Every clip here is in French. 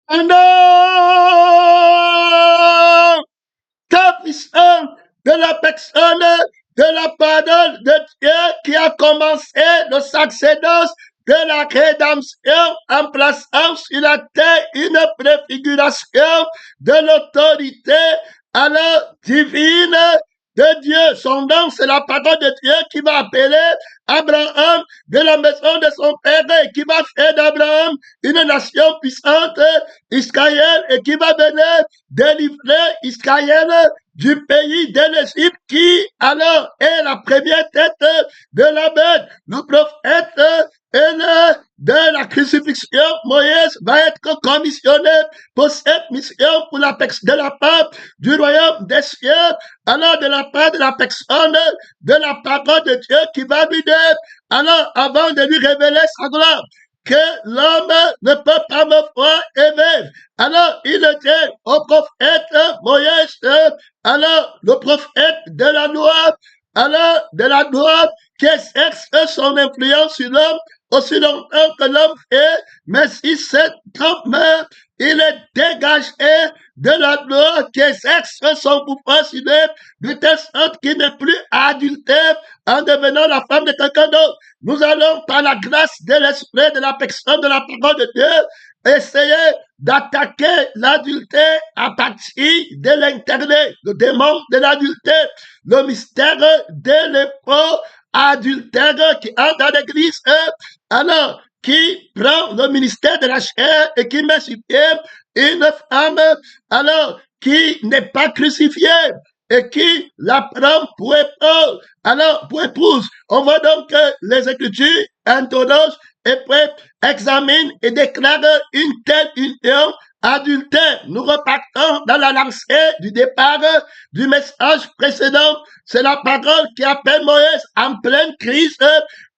Un cas puissant de la personne de la parole de Dieu qui a commencé le sacerdoce de la rédemption en plaçant sur la terre une préfiguration de l'autorité alors divine de Dieu. Son nom, c'est la parole de Dieu qui va appeler Abraham de la maison de son père et qui va faire d'Abraham une nation puissante, Israël, et qui va venir délivrer Israël du pays de l'Égypte qui alors est la première tête de la bête. Le prophète de la crucifixion, Moïse va être commissionné pour cette mission pour de la part du royaume des cieux, alors de la part de la personne de la parole de Dieu qui va lui dire, alors avant de lui révéler sa gloire, que l'homme ne peut pas me voir et vivre. Alors il dit au prophète Moïse, alors le prophète de la loi, alors de la loi qui exerce son influence sur l'homme aussi longtemps que l'homme fait, mais si cette homme il est dégagé de la loi qui exerce son pouvoir sur lui, de telle sorte qu'il n'est plus adultère en devenant la femme de quelqu'un d'autre. Nous allons, par la grâce de l'esprit de la personne de la parole de Dieu, essayer d'attaquer l'adultère à partir de l'intérieur, le démon de l'adultère, le mystère de l'époque adultère qui entre dans l'église, alors qui prend le ministère de la chair et qui met sur pied une femme, alors qui n'est pas crucifiée et qui la prend pour épouse. Alors, pour épouse, on voit donc que les Écritures introduisent et examinent et déclarent une telle union adultère. Nous repartons dans la lancée du départ du message précédent. C'est la parole qui appelle Moïse en pleine crise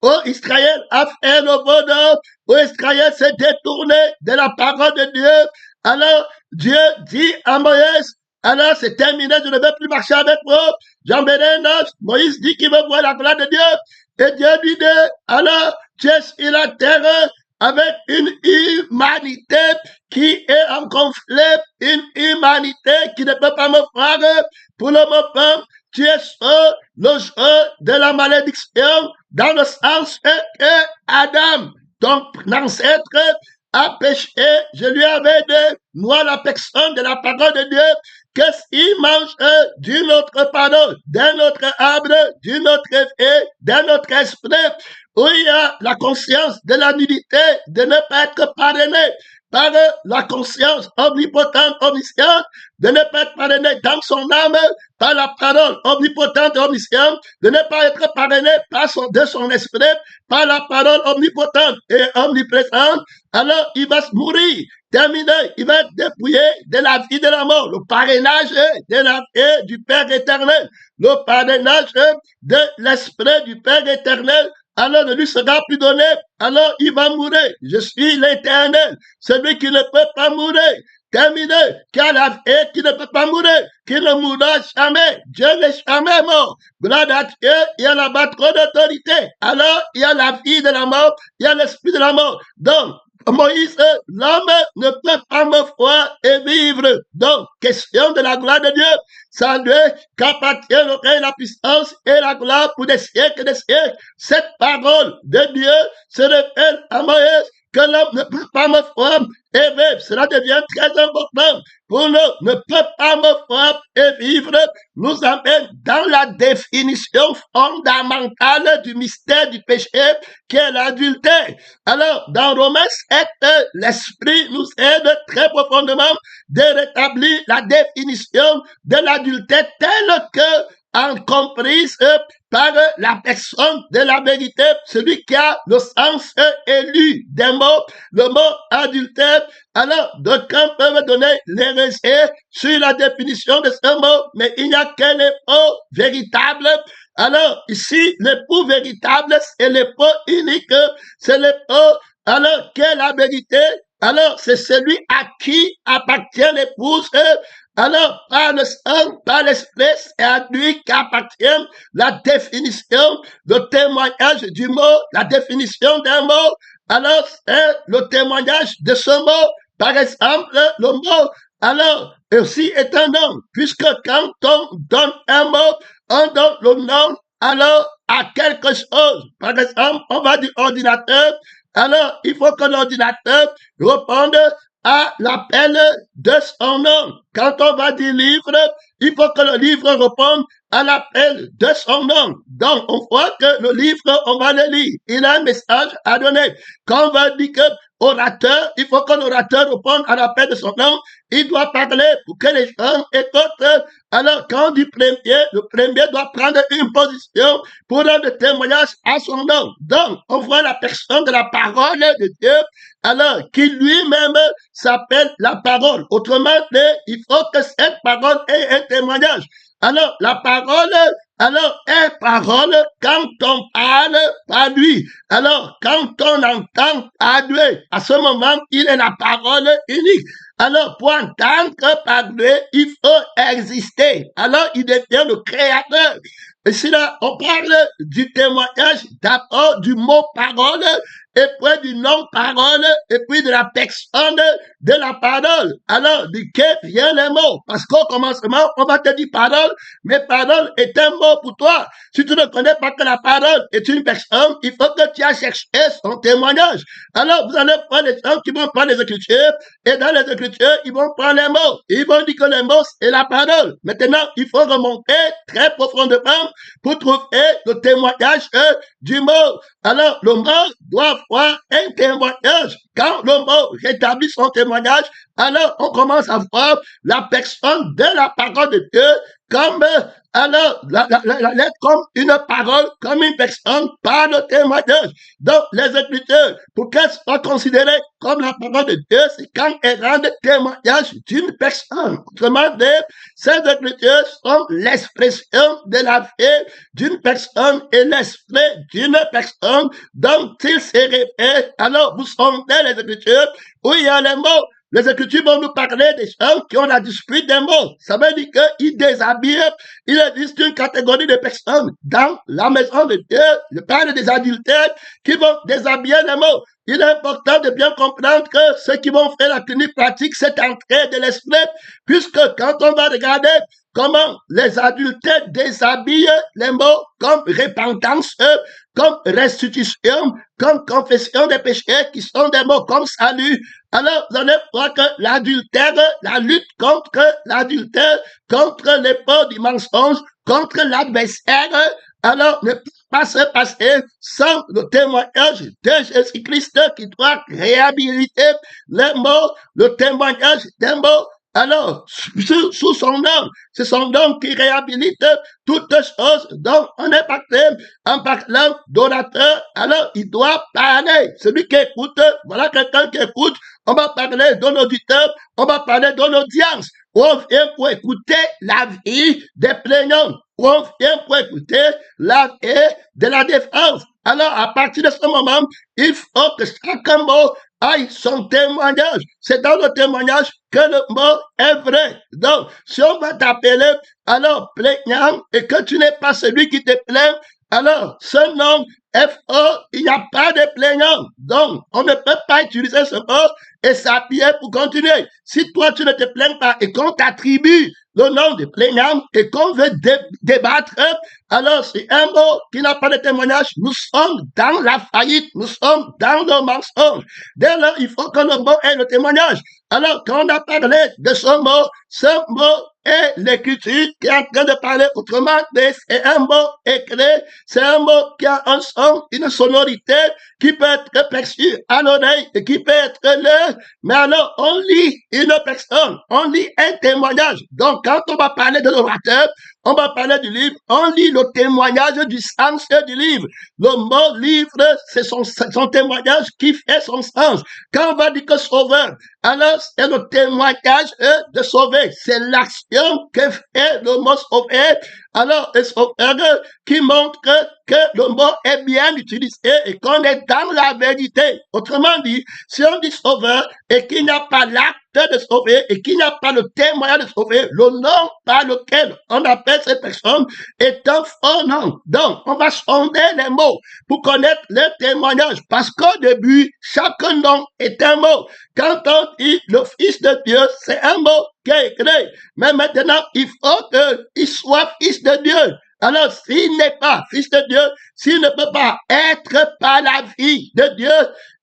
où Israël a fait le bonheur, où Israël s'est détourné de la parole de Dieu. Alors Dieu dit à Moïse, alors c'est terminé, je ne veux plus marcher avec vous. J'enverrai un ange. Moïse dit qu'il veut voir la gloire de Dieu. Et Dieu lui dit, alors tu es sur la terre avec une humanité qui est en conflit, une humanité qui ne peut pas me voir pour le moment. Tu es sur le jeu de la malédiction dans le sens que Adam, ton ancêtre, a péché. Je lui avais dit, moi, la personne de la parole de Dieu, qu'est-ce qu'il mange d'une autre parole, d'un autre arbre, d'une autre fée, d'un autre esprit, où il y a la conscience de la nudité, de ne pas être parrainé par la conscience omnipotente, omnisciente, de ne pas être parrainé dans son âme par la parole omnipotente et omnisciente, de ne pas être parrainé de son esprit par la parole omnipotente et omniprésente, alors il va se mourir. Terminé, il va être dépouillé de la vie de la mort, le parrainage de la vie du Père éternel, le parrainage de l'esprit du Père éternel, alors ne lui sera plus donné, alors il va mourir. Je suis l'Éternel, celui qui ne peut pas mourir. Terminé, qui a la vie, qui ne peut pas mourir, qui ne mourra jamais. Dieu n'est jamais mort. Gloire à Dieu, il y a la patronne d'autorité. Alors, il y a la vie de la mort, il y a l'esprit de la mort. Donc, Moïse, l'homme ne peut pas me voir et vivre. Donc, question de la gloire de Dieu. Ça lui qu'appartient le règne, la puissance et la gloire pour des siècles et des siècles. Cette parole de Dieu se révèle à Moïse que l'homme ne peut pas me voir et vivre. Cela devient très important. Pour nous, ne peut pas me voir et vivre nous amène dans la définition fondamentale du mystère du péché qui est l'adultère. Alors, dans Romains 7, l'Esprit nous aide très profondément de rétablir la définition de l'adultère telle que comprise par la personne de la vérité, celui qui a le sens élu des mots, le mot adultère. Alors, d'aucuns peuvent donner l'hérésie sur la définition de ce mot, mais il n'y a qu'un époux véritable. Alors, ici, l'époux véritable, c'est l'époux unique, c'est l'époux, alors, qu'est la vérité? Alors, c'est celui à qui appartient l'épouse. Alors, par le sang, par l'esprit, c'est à lui qu'appartient la définition, le témoignage du mot, la définition d'un mot. Alors, c'est le témoignage de ce mot par exemple, le mot, alors, aussi est un nom, puisque quand on donne un mot, on donne le nom, alors, à quelque chose. Par exemple, on va dire ordinateur, alors, il faut que l'ordinateur réponde à l'appel de son nom. Quand on va dire livre, il faut que le livre réponde à l'appel de son nom. Donc, on voit que le livre, on va le lire. Il a un message à donner. Quand on va dire que orateur, il faut que l'orateur réponde à l'appel de son nom. Il doit parler pour que les gens écoutent. Alors, quand on dit premier, le premier doit prendre une position pour rendre témoignage à son nom. Donc, on voit la personne de la parole de Dieu, alors, qui lui-même s'appelle la parole. Autrement dit, il faut que cette parole ait un témoignage. Alors, la parole, alors, est parole quand on parle par lui. Alors, quand on entend par Dieu, à ce moment, il est la parole unique. Alors, pour entendre parler, il faut exister. Alors, il devient le créateur. Ici, là, on parle du témoignage, d'abord du mot parole, et puis du non-parole, et puis de la personne de la parole. Alors, de qui viennent les mots? Parce qu'au commencement, on va te dire parole, mais parole est un mot pour toi. Si tu ne connais pas que la parole est une personne, il faut que tu ailles chercher son témoignage. Alors, vous allez prendre les gens qui vont prendre les Écritures, et dans les Écritures, ils vont prendre les mots. Ils vont dire que les mots, c'est la parole. Maintenant, il faut remonter très profondément pour trouver le témoignage du mot. Alors, le mot doit avoir un témoignage. Quand le mot rétablit son témoignage, alors on commence à voir la personne de la parole de Dieu comme alors la lettre comme une parole, comme une personne par le témoignage. Donc les Écritures, pour qu'elles soient considérées comme la parole de Dieu, c'est quand elles rendent témoignage d'une personne. Autrement dit, ces Écritures sont l'expression de la vie d'une personne et l'esprit d'une personne dont il se révèle. Alors vous sondez les Écritures où il y a les mots. Les Écritures vont nous parler des gens qui ont la dispute des mots. Ça veut dire qu'ils déshabillent. Il existe une catégorie de personnes dans la maison de Dieu. Je parle des adultères qui vont déshabiller les mots. Il est important de bien comprendre que ceux qui vont faire la clinique pratique, c'est entrée de l'esprit, puisque quand on va regarder comment les adultères déshabillent les mots comme repentance, comme restitution, comme confession des péchés, qui sont des mots comme salut. Alors, vous allez voir que l'adultère, la lutte contre l'adultère, contre les peurs du mensonge, contre l'adversaire, alors ne peut pas se passer sans le témoignage de Jésus-Christ qui doit réhabiliter les mots, le témoignage des mots. Alors, sous son nom, c'est son nom qui réhabilite toutes choses dont on est parlé. En parlant d'orateur, alors il doit parler. Celui qui écoute, voilà quelqu'un qui écoute, on va parler d'un auditeur, on va parler d'une audience. On vient pour écouter la vie des plaignants. On vient pour écouter la vie de la défense. Alors, à partir de ce moment, il faut que chaque mot aille son témoignage. C'est dans le témoignage que le mot est vrai. Donc, si on va t'appeler, alors, plaignant, et que tu n'es pas celui qui te plaint, alors, ce nom, F-O, il n'y a pas de plaignant. Donc, on ne peut pas utiliser ce mot et s'appuyer pour continuer. Si toi, tu ne te plains pas et qu'on t'attribue le nom de plaignant et qu'on veut débattre, alors c'est un mot qui n'a pas de témoignage. Nous sommes dans la faillite, nous sommes dans le mensonge. Dès lors, il faut que le mot ait le témoignage. Alors, quand on a parlé de ce mot est l'écriture qui est en train de parler. Autrement, c'est un mot écrit, c'est un mot qui a un son, une sonorité qui peut être perçue à l'oreille et qui peut être lu. Mais alors, on lit une personne, on lit un témoignage. Donc, quand on va parler de l'orateur, on va parler du livre, on lit le témoignage du sens du livre. Le mot livre, c'est son témoignage qui fait son sens. Quand on va dire que sauveur, alors c'est le témoignage de sauver. C'est l'action que fait le mot sauver. Alors, et son frère qui montre que le mot est bien utilisé et qu'on est dans la vérité. Autrement dit, si on dit sauveur et qu'il n'y a pas l'acte de sauver et qu'il n'y a pas le témoignage de sauver, le nom par lequel on appelle cette personne est un faux nom. Donc, on va sonder les mots pour connaître le témoignage parce qu'au début, chaque nom est un mot. Quand on dit le Fils de Dieu, c'est un mot qui est écrit. Mais maintenant, il faut qu'il soit Fils de Dieu. Alors, s'il n'est pas Fils de Dieu, s'il ne peut pas être par la vie de Dieu,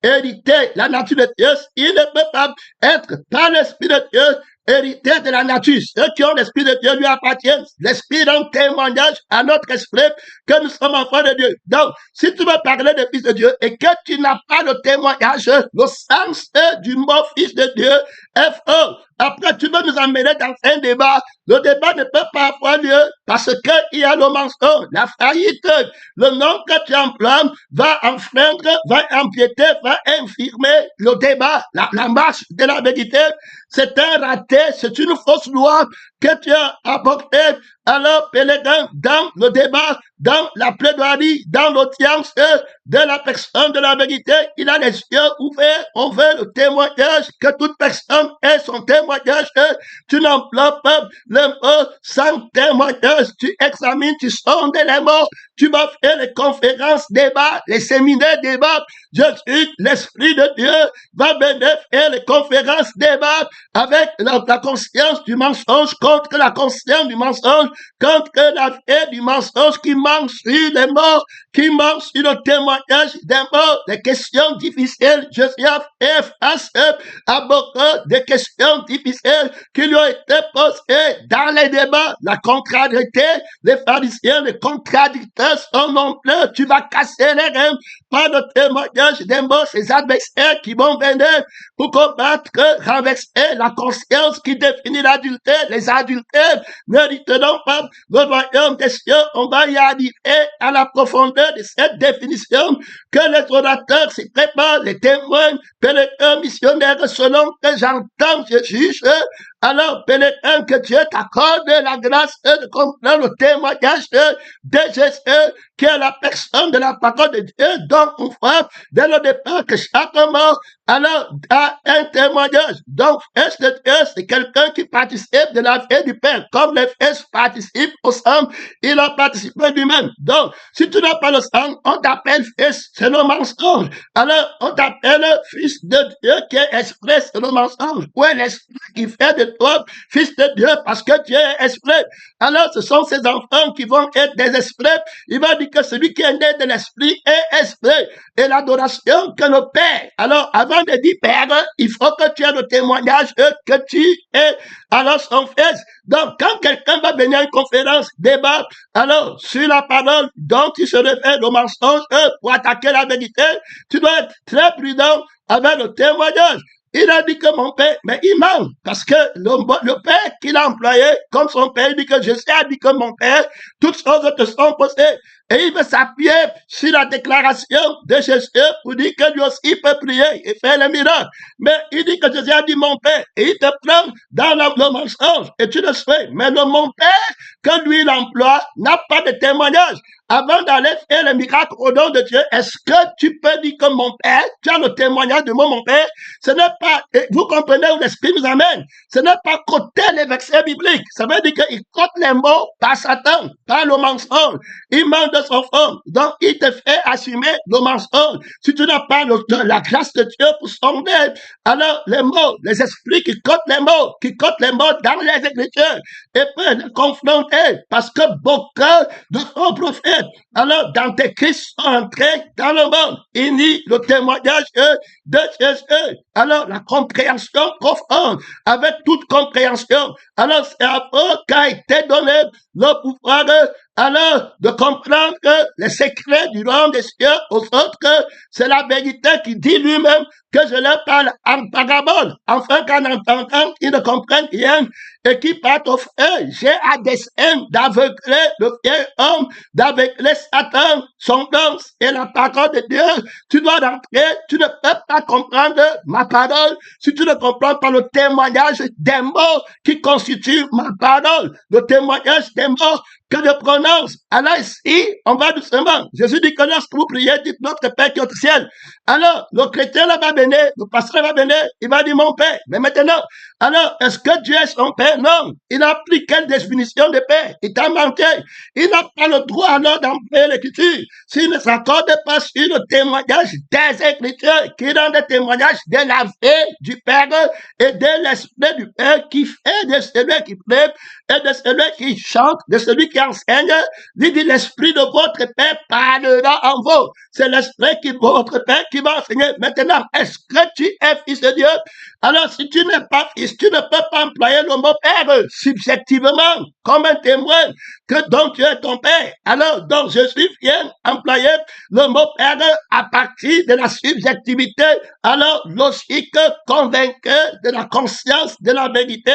hériter la nature de Dieu, il ne peut pas être par l'Esprit de Dieu, hériter de la nature. Ceux qui ont l'Esprit de Dieu lui appartiennent. L'Esprit donne témoignage à notre esprit que nous sommes enfants de Dieu. Donc, si tu veux parler de Fils de Dieu et que tu n'as pas le témoignage, le sens du mot Fils de Dieu est faux. Après, tu veux nous emmener dans un débat. Le débat ne peut pas avoir lieu parce qu'il y a le mensonge, la faillite. Le nom que tu emploies va enfreindre, va empiéter, va infirmer le débat, la marche de la vérité. C'est un raté, c'est une fausse loi que tu as apportée. Alors, pèlerin, dans le débat, dans la plaidoirie, dans l'audience de la personne de la vérité, il a les yeux ouverts. On veut le témoignage, que toute personne ait son témoignage. Tu n'emploies pas les mots sans témoignage. Tu examines, tu sondes les mots. Tu vas faire les conférences, débats, les séminaires, débats. Jésus, l'Esprit de Dieu, va venir faire les conférences, débats avec la conscience du mensonge contre la conscience du mensonge, contre la vie du mensonge qui manque sur les morts, qui manque sur le témoignage des morts, des questions difficiles. Jésus a fait face à beaucoup de questions difficiles qui lui ont été posées dans les débats. La contrariété, les pharisiens, les contradicteurs sont nombreux. Tu vas casser les reins par le témoignage des morts, ces adversaires qui vont venir pour combattre, renverser la conscience qui définit l'adultère. Les adultères mériteront pas le royaume des cieux. On va y arriver à la profondeur de cette définition que les orateurs s'y préparent, les témoins, pèlerins, missionnaires, selon que j'entends, je juge. Alors, pèlerin, que Dieu t'accorde la grâce de comprendre le témoignage de Jésus, qui est la personne de la parole de Dieu, dont on voit dès le départ que chaque mort, alors, a un témoignage. Donc, Fils de Dieu, c'est quelqu'un qui participe de la vie du Père. Comme les fils participent au sang, il a participé lui-même. Donc, si tu n'as pas le sang, on t'appelle fils, c'est le mensonge. Alors, on t'appelle fils de Dieu qui est esprit, c'est le mensonge. Où est l'esprit qui fait de toi fils de Dieu parce que Dieu est esprit? Alors, ce sont ces enfants qui vont être des esprits. Il va dire que celui qui est né de l'esprit est esprit. Et l'adoration que le Père. Alors, avant de dire Père, il faut que tu aies le témoignage que tu es alors son fils. Donc, quand quelqu'un va venir à une conférence, débat, alors, sur la parole dont il se réfère au mensonge, pour attaquer la vérité, tu dois être très prudent avec le témoignage. Il a dit que mon père, mais il ment, parce que le père qu'il a employé, comme son père, il dit que Jésus a dit que mon père, toutes choses te sont posées. Et il veut s'appuyer sur la déclaration de Jésus pour dire que lui aussi peut prier et faire les miracles. Mais il dit que Jésus a dit mon père, et il te prend dans le mensonge, et tu le sais. Mais le mon père, que lui il emploie, n'a pas de témoignage. Avant d'aller faire les miracles au nom de Dieu, est-ce que tu peux dire que mon père, tu as le témoignage de mon père? Ce n'est pas, vous comprenez où l'esprit nous amène. Ce n'est pas côté les versets bibliques. Ça veut dire qu'il cote les mots par Satan, par le mensonge. Il manque de son fond. Donc, il te fait assumer le mensonge. Si tu n'as pas la grâce de Dieu pour sonder, alors les mots, les esprits qui cotent les mots dans les Écritures, et peuvent les confronter, parce que beaucoup de faux prophètes, alors d'antéchrist sont entrés dans le monde. Il nie le témoignage de Jésus. Alors, la compréhension profonde, avec toute compréhension. Alors, c'est après qu'a été donné le pouvoir, alors, de comprendre que les secrets du royaume des cieux aux autres, c'est la vérité qui dit lui-même que je leur parle en parabole, afin qu'en entendant, ils ne comprennent rien et qui partent au feu. J'ai à dessein d'aveugler le vieil homme, d'aveugler Satan, son nom et la parole de Dieu. Tu dois rentrer, tu ne peux pas comprendre ma parole si tu ne comprends pas le témoignage des mots qui constituent ma parole. Le témoignage des mots que je prononce. Alors ici, on va doucement. Jésus dit que lorsque vous priez, dites notre Père qui est au ciel. Alors, le chrétien là va bénir, le pasteur va bénir, il va dire mon Père. Mais maintenant, alors, est-ce que Dieu est son Père? Non. Il a pris quelle définition de Père? Il t'a menti. Il n'a pas le droit alors d'employer l'écriture. S'il ne s'accorde pas sur le témoignage des Écritures, qui donne des témoignages de la vie du Père et de l'Esprit du Père qui fait de celui qui prie et de celui qui chante, de celui qui enseigne, dit l'Esprit de votre Père parlera en vous. C'est l'Esprit qui votre Père qui va enseigner. Maintenant, est-ce que tu es fils de Dieu? Alors, si tu n'es pas fils, tu ne peux pas employer le mot Père subjectivement comme un témoin que donc tu es ton Père. Alors, donc Jésus vient employer le mot Père à partir de la subjectivité, alors logique, convaincue de la conscience de la vérité,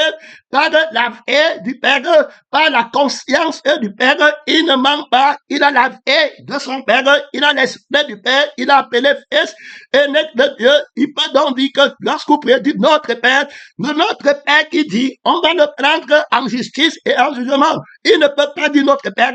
par la vie du Père, par la conscience du Père. Il ne ment pas, il a la vie de son Père, il a l'Esprit du Père, il a appelé fils et n'est de Dieu. Il peut donc dire que lorsque vous priez, dites notre Père qui dit, on va le prendre en justice et en jugement. Il ne peut pas dire notre Père.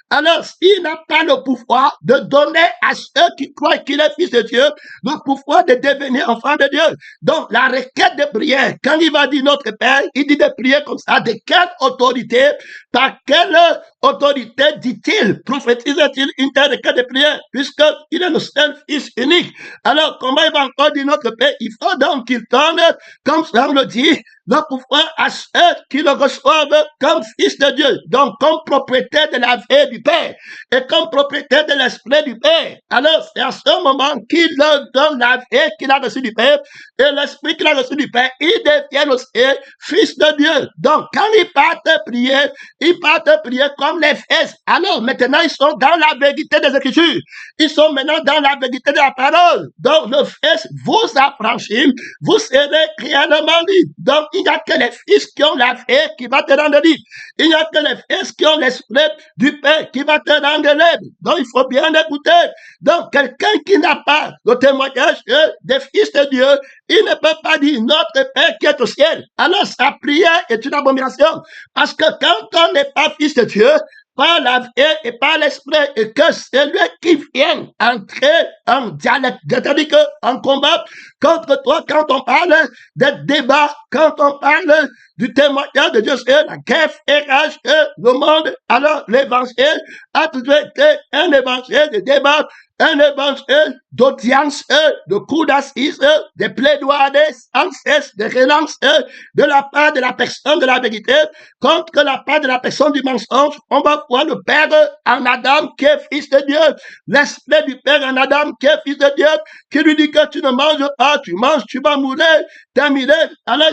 Alors, s'il n'a pas le pouvoir de donner à ceux qui croient qu'il est fils de Dieu, le pouvoir de devenir enfant de Dieu. Donc, la requête de prière, quand il va dire notre Père, il dit de prier comme ça. De quelle autorité, par quelle autorité dit-il, prophétise-t-il une telle requête de prière, puisqu'il est le seul fils unique. Alors, comment il va encore dire notre Père? Il faut donc qu'il donne, comme ça le dit, le pouvoir à ceux qui le reçoivent comme fils de Dieu, donc comme propriétaire de la vie du Père et comme propriétaire de l'Esprit du Père. Alors, c'est à ce moment qu'il leur donne la vie qu'il a reçue du Père et l'Esprit qu'il a reçu du Père, il devient aussi fils de Dieu. Donc, quand ils partent prier comme les fils. Alors, maintenant, ils sont dans la vérité des Écritures. Ils sont maintenant dans la vérité de la parole. Donc, le fils vous affranchit, vous serez réellement libre. Donc, il n'y a que les fils qui ont la foi qui va te rendre libre. Il n'y a que les fils qui ont l'Esprit du Père qui va te rendre libre. Donc, il faut bien écouter. Donc, quelqu'un qui n'a pas le témoignage des fils de Dieu, il ne peut pas dire notre Père qui est au ciel. Alors, sa prière est une abomination. Parce que quand on n'est pas fils de Dieu, par la vie et par l'esprit, et que celui qui vient entrer en dialecte, c'est-à-dire qu'en combat contre toi, quand on parle de débat, quand on parle du témoignage de Dieu, c'est la guerre et rage que le monde, alors l'évangile a toujours été un évangile de débat, un évangile d'audience, de coups d'assises, de plaidoiries sans cesse, de relance de la part de la personne de la vérité contre la part de la personne du mensonge. On va voir le Père en Adam qui est fils de Dieu, l'Esprit du Père en Adam qui est fils de Dieu, qui lui dit que tu ne manges pas, tu manges, tu vas mourir, terminé. Alors,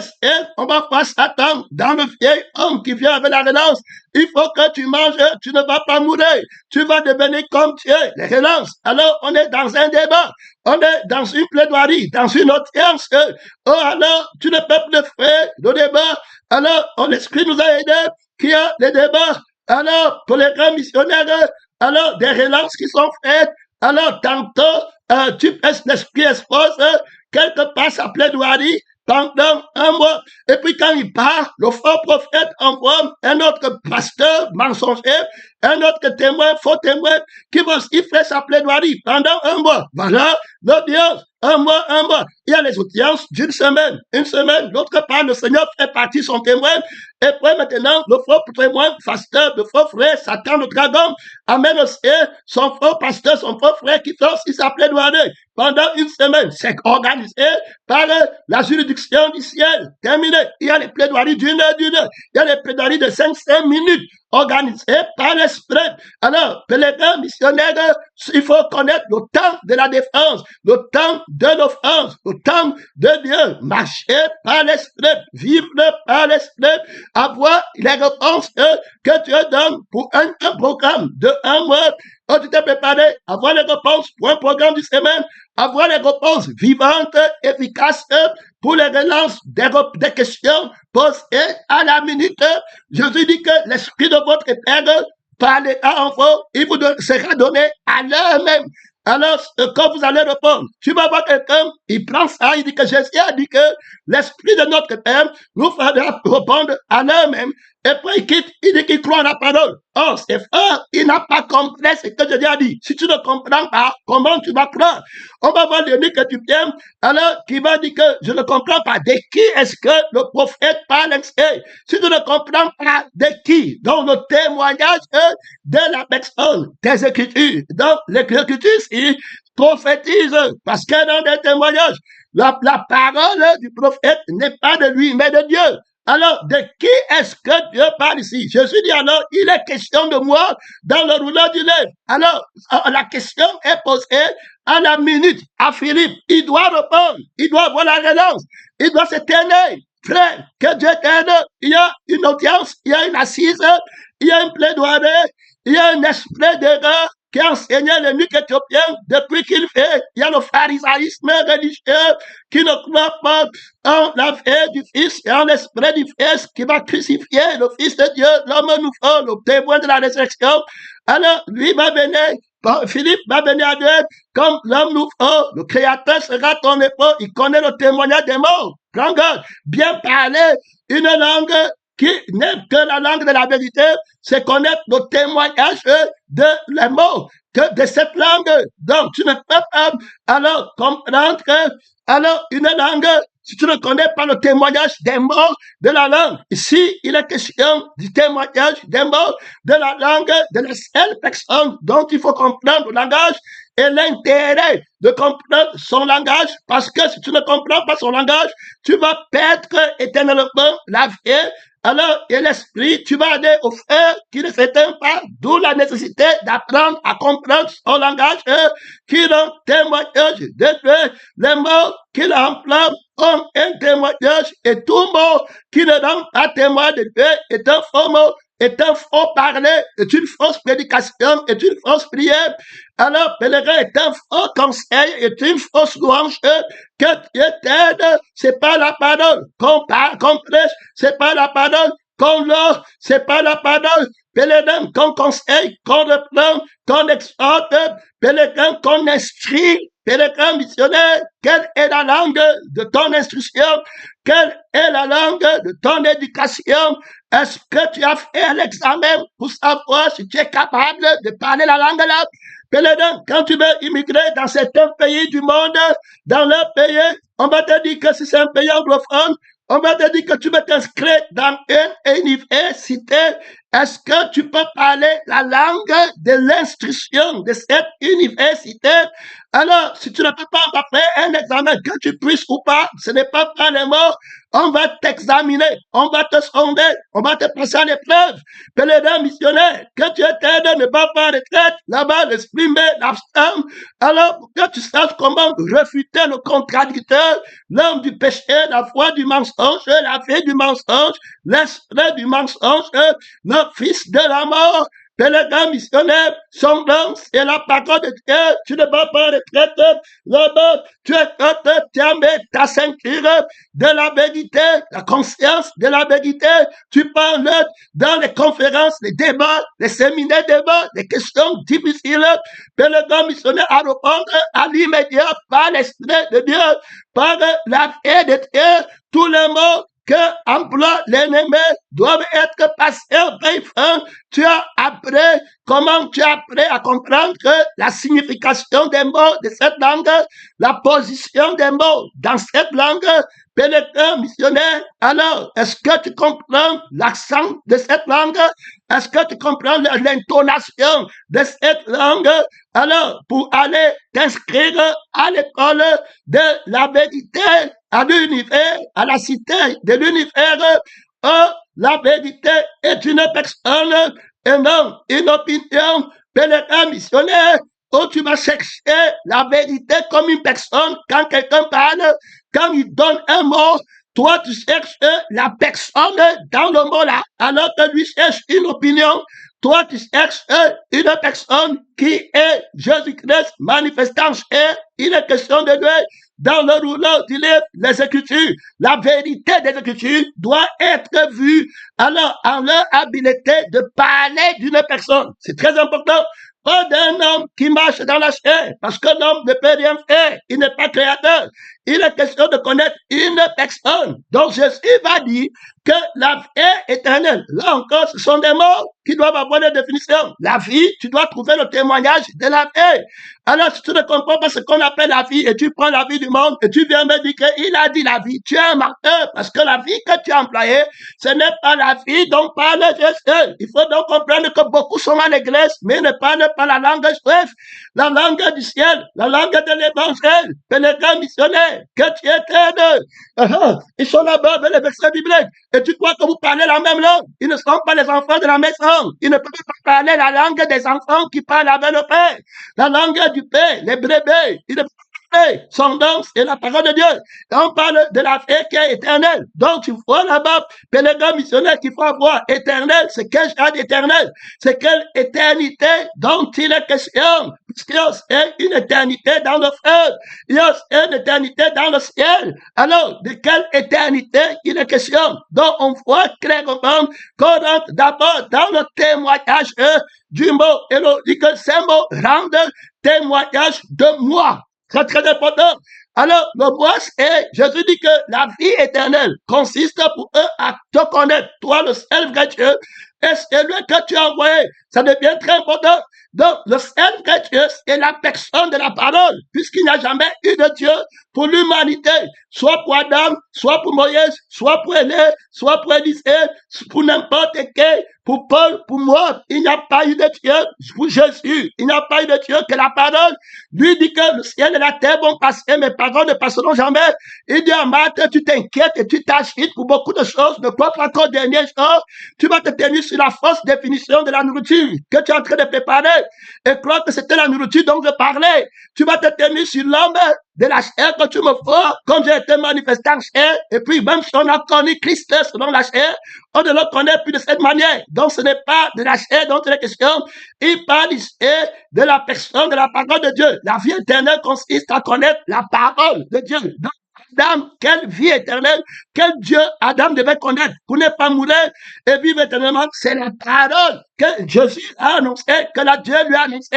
on va voir Satan dans le vieil homme qui vient avec la relance. Il faut que tu manges, tu ne vas pas mourir, tu vas devenir comme Dieu, les relances. Alors, on est dans un débat, on est dans une plaidoirie, dans une audience. Oh, alors, tu ne peux plus faire le débat. Alors, l'Esprit nous a aidés, qui a les débats. Alors, pour les grands missionnaires, alors, des relances qui sont faites. Alors, tantôt, l'Esprit expose quelque part sa plaidoirie pendant un mois. Et puis quand il part, le faux prophète envoie un autre pasteur mensonger, un autre témoin, faux témoin, qui va aussi faire sa plaidoirie pendant un mois. Voilà l'audience. Un mois. Il y a les audiences d'une semaine, une semaine. L'autre part, le Seigneur fait partie son témoin. Et puis maintenant, le faux témoin, pasteur, le faux frère, Satan, le dragon, amène aussi son faux pasteur, son faux frère qui fait aussi sa plaidoirie pendant une semaine. C'est organisé par la juridiction du ciel. Terminé. Il y a les plaidoiries d'une heure. Il y a les plaidoiries de 5 minutes organisées par l'Esprit. Alors, pèlerins, missionnaires, il faut connaître le temps de la défense, le temps de l'offense, le temps de Dieu. Marcher par l'Esprit, vivre par l'Esprit, avoir les réponses que Dieu donne pour un programme de un mois. Quand tu t'es préparé, avoir les réponses pour un programme de semaine, avoir les réponses vivantes, efficaces pour les relances des questions posées à la minute. Jésus dit que l'Esprit de votre Père parlera en vous, il vous sera donné à l'heure même. Alors, quand vous allez répondre, tu vas voir quelqu'un, il prend ça, il dit que Jésus a dit que l'Esprit de notre Père nous fera répondre à l'heure même. Et puis il quitte, il dit qu'il croit en la parole. Oh, c'est fort, il n'a pas compris ce que Jésus a dit. Si tu ne comprends pas, comment tu vas croire? On va voir le que tu aimes, alors qui va dire que je ne comprends pas. De qui est-ce que le prophète parle ainsi? Si tu ne comprends pas de qui, donc le témoignage de la personne, des Écritures. Donc, l'Écriture ici prophétise, parce que dans des témoignages, la parole du prophète n'est pas de lui, mais de Dieu. Alors, de qui est-ce que Dieu parle ici? Jésus dit alors, il est question de moi dans le rouleau du livre. Alors, la question est posée à la minute à Philippe. Il doit répondre, il doit avoir la relance, il doit se tenir. Frère, que Dieu t'aide. Il y a une audience, il y a une assise, il y a un plaidoirie, il y a un esprit d'erreur qui a enseigné les nuques éthiopiens depuis qu'il fait. Il y a le pharisaïsme religieux qui ne croit pas en la vie du Fils et en l'esprit du Fils qui va crucifier le Fils de Dieu, l'homme nouveau, le témoin de la résurrection. Alors, lui va venir, Philippe va venir à Dieu comme l'homme nouveau. Le Créateur sera ton époux. Il connaît le témoignage des morts. Grand God, bien parler une langue qui n'est que la langue de la vérité, c'est connaître le témoignage de les mots, que de cette langue. Donc, tu ne peux pas alors comprendre alors une langue, si tu ne connais pas le témoignage des mots de la langue. Ici, il est question du témoignage des mots de la langue de la seule personne dont il faut comprendre le langage et l'intérêt de comprendre son langage, parce que si tu ne comprends pas son langage, tu vas perdre éternellement la vie. Alors, et l'esprit, tu vas aller au feu qui ne s'éteint pas, d'où la nécessité d'apprendre à comprendre son langage, qui rend témoignage de Dieu. Les mots qu'il emploie ont un témoignage, et tout mot qui ne rend pas témoin de Dieu est un faux mot, est un faux parler, est une fausse prédication, est une fausse prière. Alors, pèlerin est un faux conseil, est une fausse louange, que Dieu t'aide, c'est pas la parole qu'on parle, qu'on prêche, c'est pas la parole qu'on l'ose, c'est pas la parole, pèlerin qu'on conseille, qu'on reprend, qu'on exhorte, pèlerin qu'on instruit, pèlerin missionnaire, quelle est la langue de ton instruction? Quelle est la langue de ton éducation? Est-ce que tu as fait l'examen pour savoir si tu es capable de parler la langue là? Pèlerin, quand tu veux immigrer dans certains pays du monde, dans leur pays, on va te dire que si c'est un pays anglophone, on va te dire que tu veux t'inscrire dans une université. Est-ce que tu peux parler la langue de l'instruction de cette université? Alors, si tu ne peux pas faire un examen, que tu puisses ou pas, ce n'est pas par les mots. On va t'examiner, on va te sonder, on va te passer à l'épreuve. Pèlerin missionnaire, que tu t'aides ne pas faire retraite, là-bas l'esprit met l'absent. Alors, pour que tu saches comment refuter le contradicteur, l'homme du péché, la foi du mensonge, la vie du mensonge, l'esprit du mensonge, le fils de la mort. Pèlerin missionnaire, son nom, c'est la parole de Dieu. Tu ne vas pas retraite. Là-bas, tu es ta ceinture de la vérité, la conscience de la vérité. Tu parles dans les conférences, les débats, les séminaires débats, les questions difficiles. Pèlerin missionnaire à répondre à l'immédiat par l'esprit de Dieu, par la vie de Dieu. Tous les mots que emploie l'ennemi doivent être passés au fin. Tu as appris, comment tu as appris à comprendre la signification des mots de cette langue, la position des mots dans cette langue, pèlerin missionnaire. Alors, est-ce que tu comprends l'accent de cette langue? Est-ce que tu comprends l'intonation de cette langue? Alors, pour aller t'inscrire à l'école de la vérité, à l'univers, à la cité de l'univers, la vérité est une personne et non une opinion. Pèlerin missionnaire, où tu vas chercher la vérité comme une personne. Quand quelqu'un parle, quand il donne un mot, toi tu cherches la personne dans le mot là, alors que lui cherche une opinion. Toi, tu cherches une personne qui est Jésus-Christ manifestant chair. Il est question de Dieu. Dans le rouleau du livre, les Écritures, la vérité des Écritures doit être vue alors en leur habileté de parler d'une personne. C'est très important. Pas d'un homme qui marche dans la chair, parce que l'homme ne peut rien faire, il n'est pas créateur. Il est question de connaître une personne. Donc Jésus va dire que la vie est éternelle. Là encore, ce sont des mots qui doivent avoir des définitions. La vie, tu dois trouver le témoignage de la vie. Alors, si tu ne comprends pas ce qu'on appelle la vie et tu prends la vie du monde et tu viens me dire qu'il a dit la vie, tu es un menteur parce que la vie que tu as employée, ce n'est pas la vie dont parle Jésus. Il faut donc comprendre que beaucoup sont à l'église, mais ne parlent pas la langue juive, la langue du ciel, la langue de l'évangile, pèlerin missionnaire, que tu étais ils sont là-bas avec les versets bibliques. Et tu crois que vous parlez la même langue. Ils ne sont pas les enfants de la maison. Ils ne peuvent pas parler la langue des enfants qui parlent avec le Père. La langue du Père, les brebis. Ils ne peuvent pas parler son nom et la parole de Dieu. Et on parle de la vie qui est éternelle. Donc tu vois là-bas, pèlerin missionnaire qu'il faut avoir éternel. C'est quel genre d'éternel? C'est quelle éternité dont il est question? Puisqu'il y a une éternité dans le feu. Il y a une éternité dans le ciel. Alors, de quelle éternité il est question? Donc, on voit clairement qu'on rentre d'abord dans le témoignage du mot. Et on dit que ces mots rendent témoignage de moi. C'est très important. Alors, le moi, c'est, Jésus dit que la vie éternelle consiste pour eux à te connaître, toi, le seul vrai Dieu, et c'est lui que tu as envoyé. Ça devient très important. Donc, le seul vrai Dieu, c'est la personne de la parole, puisqu'il n'y a jamais eu de Dieu pour l'humanité, soit pour Adam, soit pour Moïse, soit pour Élie, soit pour Élisée, pour n'importe qui, pour Paul, pour moi. Il n'y a pas eu de Dieu pour Jésus. Il n'y a pas eu de Dieu que la parole. Lui dit que le ciel et la terre vont passer, mes paroles ne passeront jamais. Il dit à Marthe, tu t'inquiètes et tu t'agites pour beaucoup de choses. Ne crois pas qu'au dernier jour, tu vas te tenir sur la fausse définition de la nourriture que tu es en train de préparer et crois que c'était la nourriture dont je parlais. Tu vas te tenir sur l'homme de la chair que tu me feras, comme j'ai été manifesté en chair, et puis même si on a connu Christ selon la chair, on ne le connaît plus de cette manière. Donc ce n'est pas de la chair dont il est question, il parle ici de la personne, de la parole de Dieu. La vie éternelle consiste à connaître la parole de Dieu. Donc, Adam, quelle vie éternelle, quel Dieu Adam devait connaître pour ne pas mourir et vivre éternellement, c'est la parole que Jésus a annoncé, que la Dieu lui a annoncé,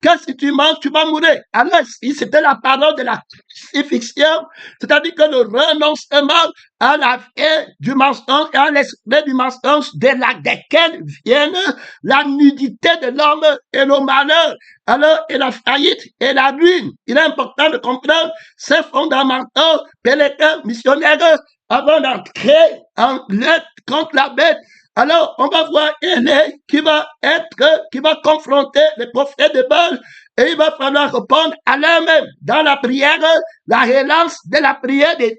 que si tu manges, tu vas mourir. Alors, si c'était la parole de la crucifixion, c'est-à-dire que le renoncement à la vie du mensonge et à l'esprit du mensonge de laquelle viennent la nudité de l'homme et le malheur, alors, et la faillite et la ruine. Il est important de comprendre ces fondamentaux pèlerins missionnaires avant d'entrer en lutte contre la bête. Alors, on va voir Élie qui va confronter les prophètes de Baal et il va falloir répondre à l'un-même dans la prière, la relance de la prière d'Élie.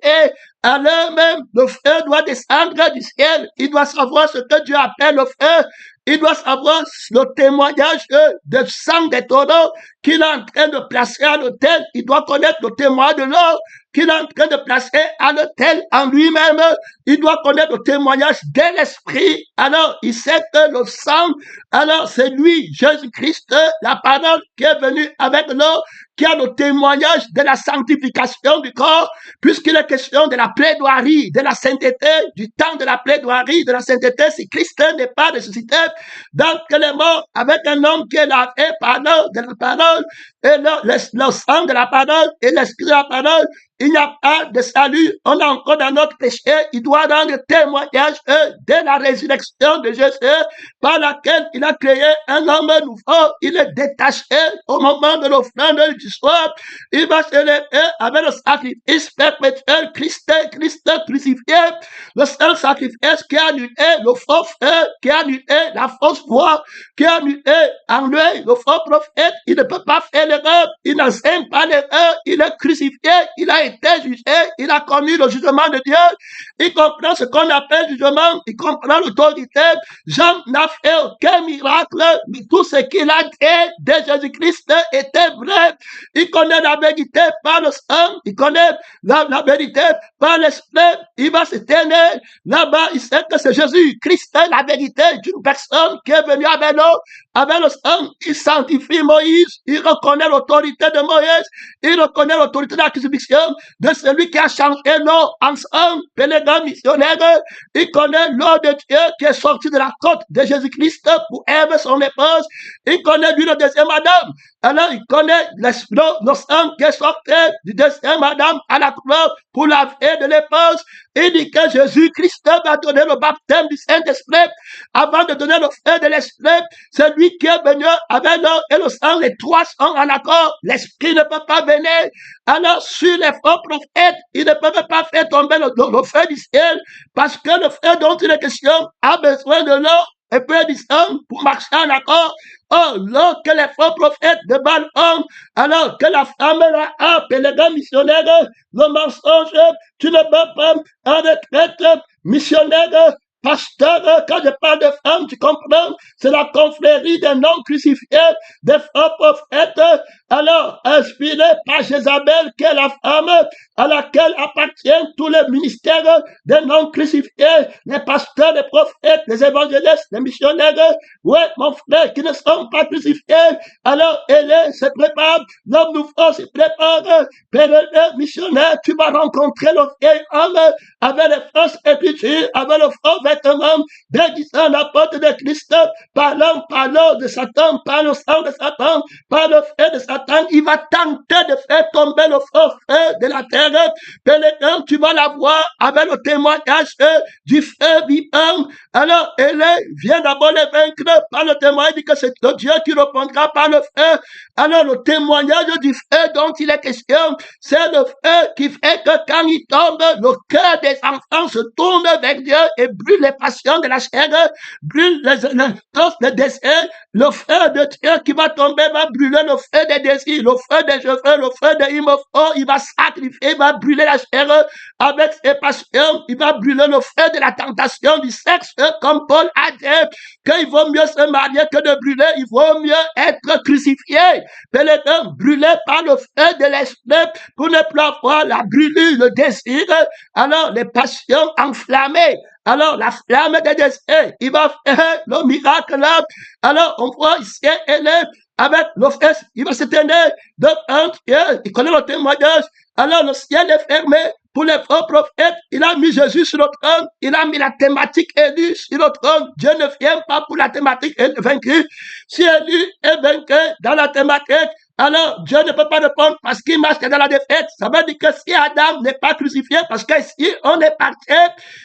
À l'un-même, le feu doit descendre du ciel. Il doit savoir ce que Dieu appelle le feu. Il doit savoir le témoignage de sang des taureaux qu'il est en train de placer à l'autel. Il doit connaître le témoin de l'or qu'il est en train de placer à l'autel en lui-même. Il doit connaître le témoignage de l'esprit. Alors, il sait que le sang, alors c'est lui, Jésus-Christ, la parole qui est venue avec l'or, qui a le témoignage de la sanctification du corps, puisqu'il est question de la plaidoirie, de la sainteté, du temps de la plaidoirie, de la sainteté, si Christ n'est pas ressuscité, donc il est mort avec un homme qui est lavé par l'eau de la parole, et le sang de la parole, et l'esprit de la parole. Il n'y a pas de salut, on est encore dans notre péché, il doit rendre témoignage de la résurrection de Jésus, par laquelle il a créé un homme nouveau, il est détaché au moment de l'offrande du soir, il va se lever avec le sacrifice perpétuel, Christ crucifié, le seul sacrifice qui a annulé le faux frère, qui a annulé la fausse foi, qui a annulé en lui le faux prophète, il ne peut pas faire l'erreur, il n'enseigne pas l'erreur, il est crucifié, il a été jugé, il a connu le jugement de Dieu, il comprend ce qu'on appelle jugement, il comprend l'autorité. Jean n'a fait aucun miracle, mais tout ce qu'il a dit de Jésus-Christ était vrai. Il connaît la vérité par le sang, il connaît la vérité par l'esprit, il va se tenir là-bas, il sait que c'est Jésus-Christ, la vérité d'une personne qui est venue avec l'eau, avec le sang, il sanctifie Moïse, il reconnaît reconnaît l'autorité de Moïse, il reconnaît l'autorité de la crucifixion de celui qui a changé l'eau en sang, pèlerin missionnaire. Il connaît l'eau de Dieu qui est sortie de la côte de Jésus-Christ pour aimer son épouse. Il connaît lui le deuxième Adam. Alors il connaît le sang qui est sorti du deuxième Adam à la croix pour la vie de l'épouse. Il dit que Jésus-Christ va donner le baptême du Saint-Esprit. Avant de donner le feu de l'Esprit, c'est lui qui est venu avec l'eau et le sang, les trois sont en accord. L'Esprit ne peut pas venir. Alors, sur les faux prophètes, ils ne peuvent pas faire tomber le feu du ciel, parce que le feu dont il est question a besoin de l'eau et peu du sang pour marcher en accord. Oh, l'eau que les faux prophètes de Baal ont, alors que la femme là a, pèlerin missionnaire, le mensonge, tu ne peux pas en retraite missionnaire. Pasteur, quand je parle de femmes, tu comprends, c'est la confrérie des non-crucifiés, des faux prophètes, alors inspirés par Jézabel, qui est la femme à laquelle appartiennent tous les ministères des non-crucifiés, les pasteurs, les prophètes, les évangélistes, les missionnaires, ouais, mon frère, qui ne sont pas crucifiés, alors elle se prépare, l'homme nouveau se prépare, pèlerin missionnaire, tu vas rencontrer le vieil homme avec les fausses écritures, avec le faux vêtement, déguisant la porte de Christ, parlant par l'eau de Satan, par le sang de Satan, par le feu de Satan, il va tenter de faire tomber le faux feu de la terre. Pèlerin, tu vas la voir avec le témoignage du feu vivant. Alors, elle vient d'abord les vaincre par le témoignage, dit que c'est le Dieu qui répondra par le feu. Alors, le témoignage du feu dont il est question, c'est le feu qui fait que quand il tombe, le cœur des enfants se tourne vers Dieu et brûle les passions de la chair, brûle les désirs. Le feu de Dieu qui va tomber va brûler le feu des désirs, le feu des cheveux, le feu des imofos. Il va sacrifier, il va brûler la chair avec ses passions. Il va brûler le feu de la tentation du sexe, comme Paul a dit qu'il vaut mieux se marier que de brûler. Il vaut mieux être crucifié. Pèlerin, brûlé par le feu de l'esprit pour ne plus avoir la brûlure, le désir. Alors, les passions enflammées. Alors, la flamme des désirs, il va faire le miracle là. Alors, on voit ici, elle est avec le feu, il va se tenir devant Dieu. Il connaît le témoignage. Alors, le ciel est fermé pour les faux prophètes. Il a mis Jésus sur le trône. Il a mis la thématique élue sur le trône. Dieu ne vient pas pour la thématique vaincue. Si élu est vaincu dans la thématique, alors Dieu ne peut pas répondre parce qu'il marche dans la défaite. Ça veut dire que si Adam n'est pas crucifié, parce que si on est parti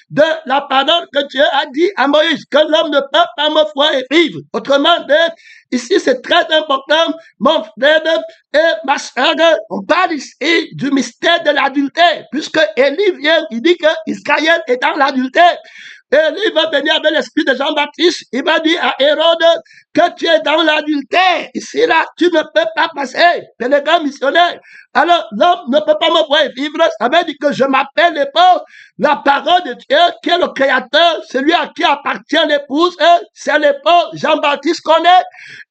de la parole que Dieu a dit à Moïse, que l'homme ne peut pas me voir et vivre. Autrement dit, ici c'est très important, mon frère et ma soeur, on parle ici du mystère de l'adultère, puisque Élie vient, il dit que Israël est dans l'adultère. Élie va venir avec l'esprit de Jean-Baptiste, il va dire à Hérode que tu es dans l'adultère. Ici, là, tu ne peux pas passer. Tu es le grand missionnaire. Alors, l'homme ne peut pas me voir vivre. Ça veut dire que je m'appelle l'épouse. La parole de Dieu, qui est le créateur, celui à qui appartient l'épouse, c'est l'épouse. Jean-Baptiste connaît.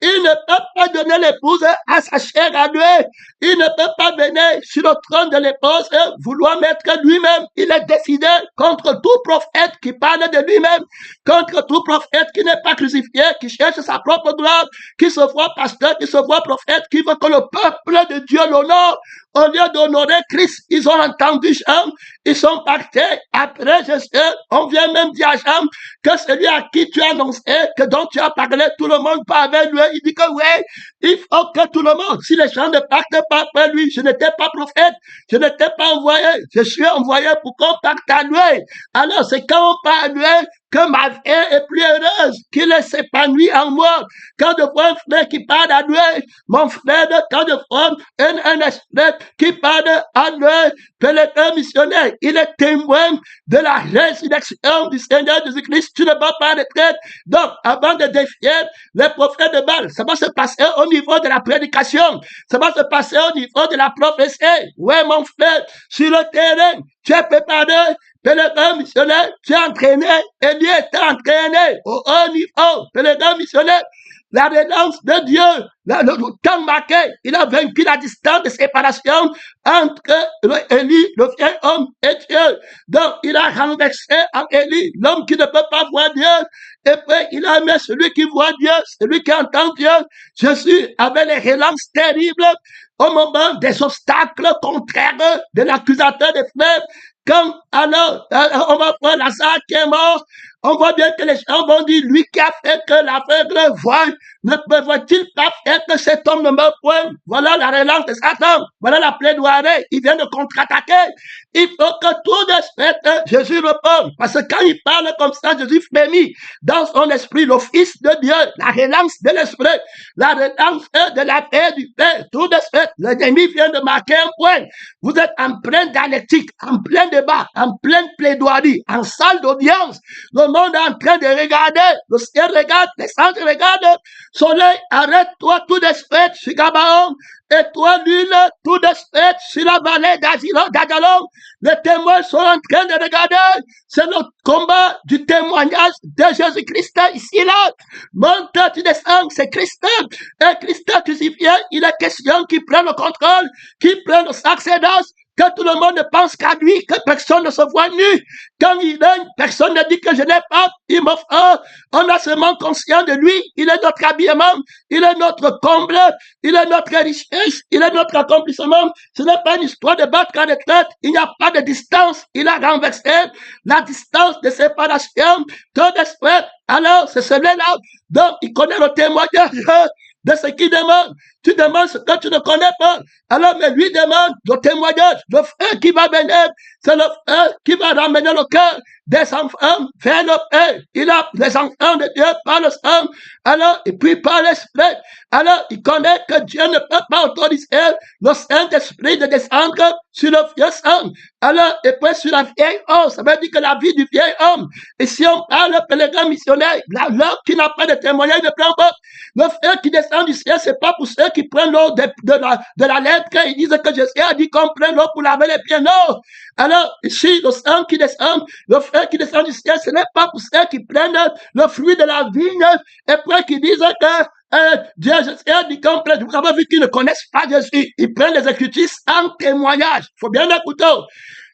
Il ne peut pas donner l'épouse à sa chair à lui. Il ne peut pas venir sur le trône de l'épouse, vouloir mettre lui-même. Il est décidé contre tout prophète qui parle de lui-même, contre tout prophète qui n'est pas crucifié, qui cherche sa propre gloire, qui se voit pasteur, qui se voit prophète, qui veut que le peuple de Dieu l'honore. Au lieu d'honorer Christ, ils ont entendu Jean, ils sont partis. Après Jésus, on vient même dire à Jean que celui à qui tu as annoncé, que dont tu as parlé, tout le monde parle avec lui. Il dit que oui, il faut que tout le monde, si les gens ne partent pas après lui, je n'étais pas prophète, je n'étais pas envoyé, je suis envoyé pour qu'on parte à lui. Alors c'est quand on parle à lui que ma vie est plus heureuse, qu'il s'épanouit en moi. Quand je vois un frère qui parle à lui, mon frère, quand je vois un esprit qui parle à lui, pèlerin missionnaire, il est témoin de la résurrection du Seigneur Jésus-Christ. Tu ne vas pas retraite. Donc, avant de défier les prophètes de Baal, ça va se passer au niveau de la prédication. Ça va se passer au niveau de la prophétie. Ouais, mon frère, sur le terrain, tu es préparé. Pèlerin missionnaire, tu es entraîné, Élie était entraîné au haut niveau. Pèlerin missionnaire, la relance de Dieu, le temps marqué, il a vaincu la distance de séparation entre Élie, le vieil homme, et Dieu. Donc, il a renversé en Élie l'homme qui ne peut pas voir Dieu. Et puis, il a mis celui qui voit Dieu, celui qui entend Dieu. Jésus avait les relances terribles au moment des obstacles contraires de l'accusateur des frères. Comme alors, on va voir Lazare qui est mort, on voit bien que les gens vont dire, lui qui a fait que l'aveugle voit, ne peut-il pas faire que cet homme ne meure point? Voilà la relance de Satan, voilà la plaidoirie, il vient de contre-attaquer. Il faut que tout de suite, Jésus répond, parce que quand il parle comme ça, Jésus frémit dans son esprit, le Fils de Dieu, la relance de l'esprit, la relance de la paix du Père, tout de suite, l'ennemi vient de marquer un point. Vous êtes en pleine dialectique, en plein débat, en pleine plaidoirie, en salle d'audience. Le monde est en train de regarder, le ciel regarde, les anges regardent, soleil, arrête-toi tout de suite sur Gabaon, et toi, l'huile, tout de suite sur la vallée d'Ajalon. Les témoins sont en train de regarder. C'est le combat du témoignage de Jésus-Christ ici, là. Monte, tu descends, c'est Christ. Et Christ crucifié, il est question qu'il prenne le contrôle, qu'il prenne le succédance, que tout le monde ne pense qu'à lui, que personne ne se voit nu. Quand il règne, personne ne dit que je n'ai pas, il m'offre. On a seulement conscience de lui, il est notre habillement, il est notre comble, il est notre richesse, il est notre accomplissement. Ce n'est pas une histoire de battre à retraite, il n'y a pas de distance, il a renversé la distance de séparation, tout d'esprit. Alors, c'est celui-là, donc il connaît le témoignage de ce qu'il demande. Tu demandes ce que tu ne connais pas. Alors, mais lui demande le témoignage, le feu qui va venir. C'est le feu qui va ramener le cœur des enfants vers le Père. Il a les enfants de Dieu par le sang. Alors, et puis par l'Esprit. Alors, il connaît que Dieu ne peut pas autoriser le Saint-Esprit de descendre sur le vieux sang. Alors, et puis sur la vieille homme. Ça veut dire que la vie du vieil homme. Et si on parle pèlerin missionnaire, l'homme qui n'a pas de témoignage ne prend pas. Le feu qui descend du ciel, c'est pas pour ceux qui prennent l'eau de la lettre. Ils disent que Jésus a dit qu'on prenne l'eau pour laver les pieds. Non. Alors, ici, le sang qui descend, le feu qui descend du ciel, ce n'est pas pour ceux qui prennent le fruit de la vigne et puis qui disent que Dieu, Jésus a dit qu'on prenne. Vous avez vu qu'ils ne connaissent pas Jésus. Ils prennent les Écritures sans témoignage. Il faut bien écouter.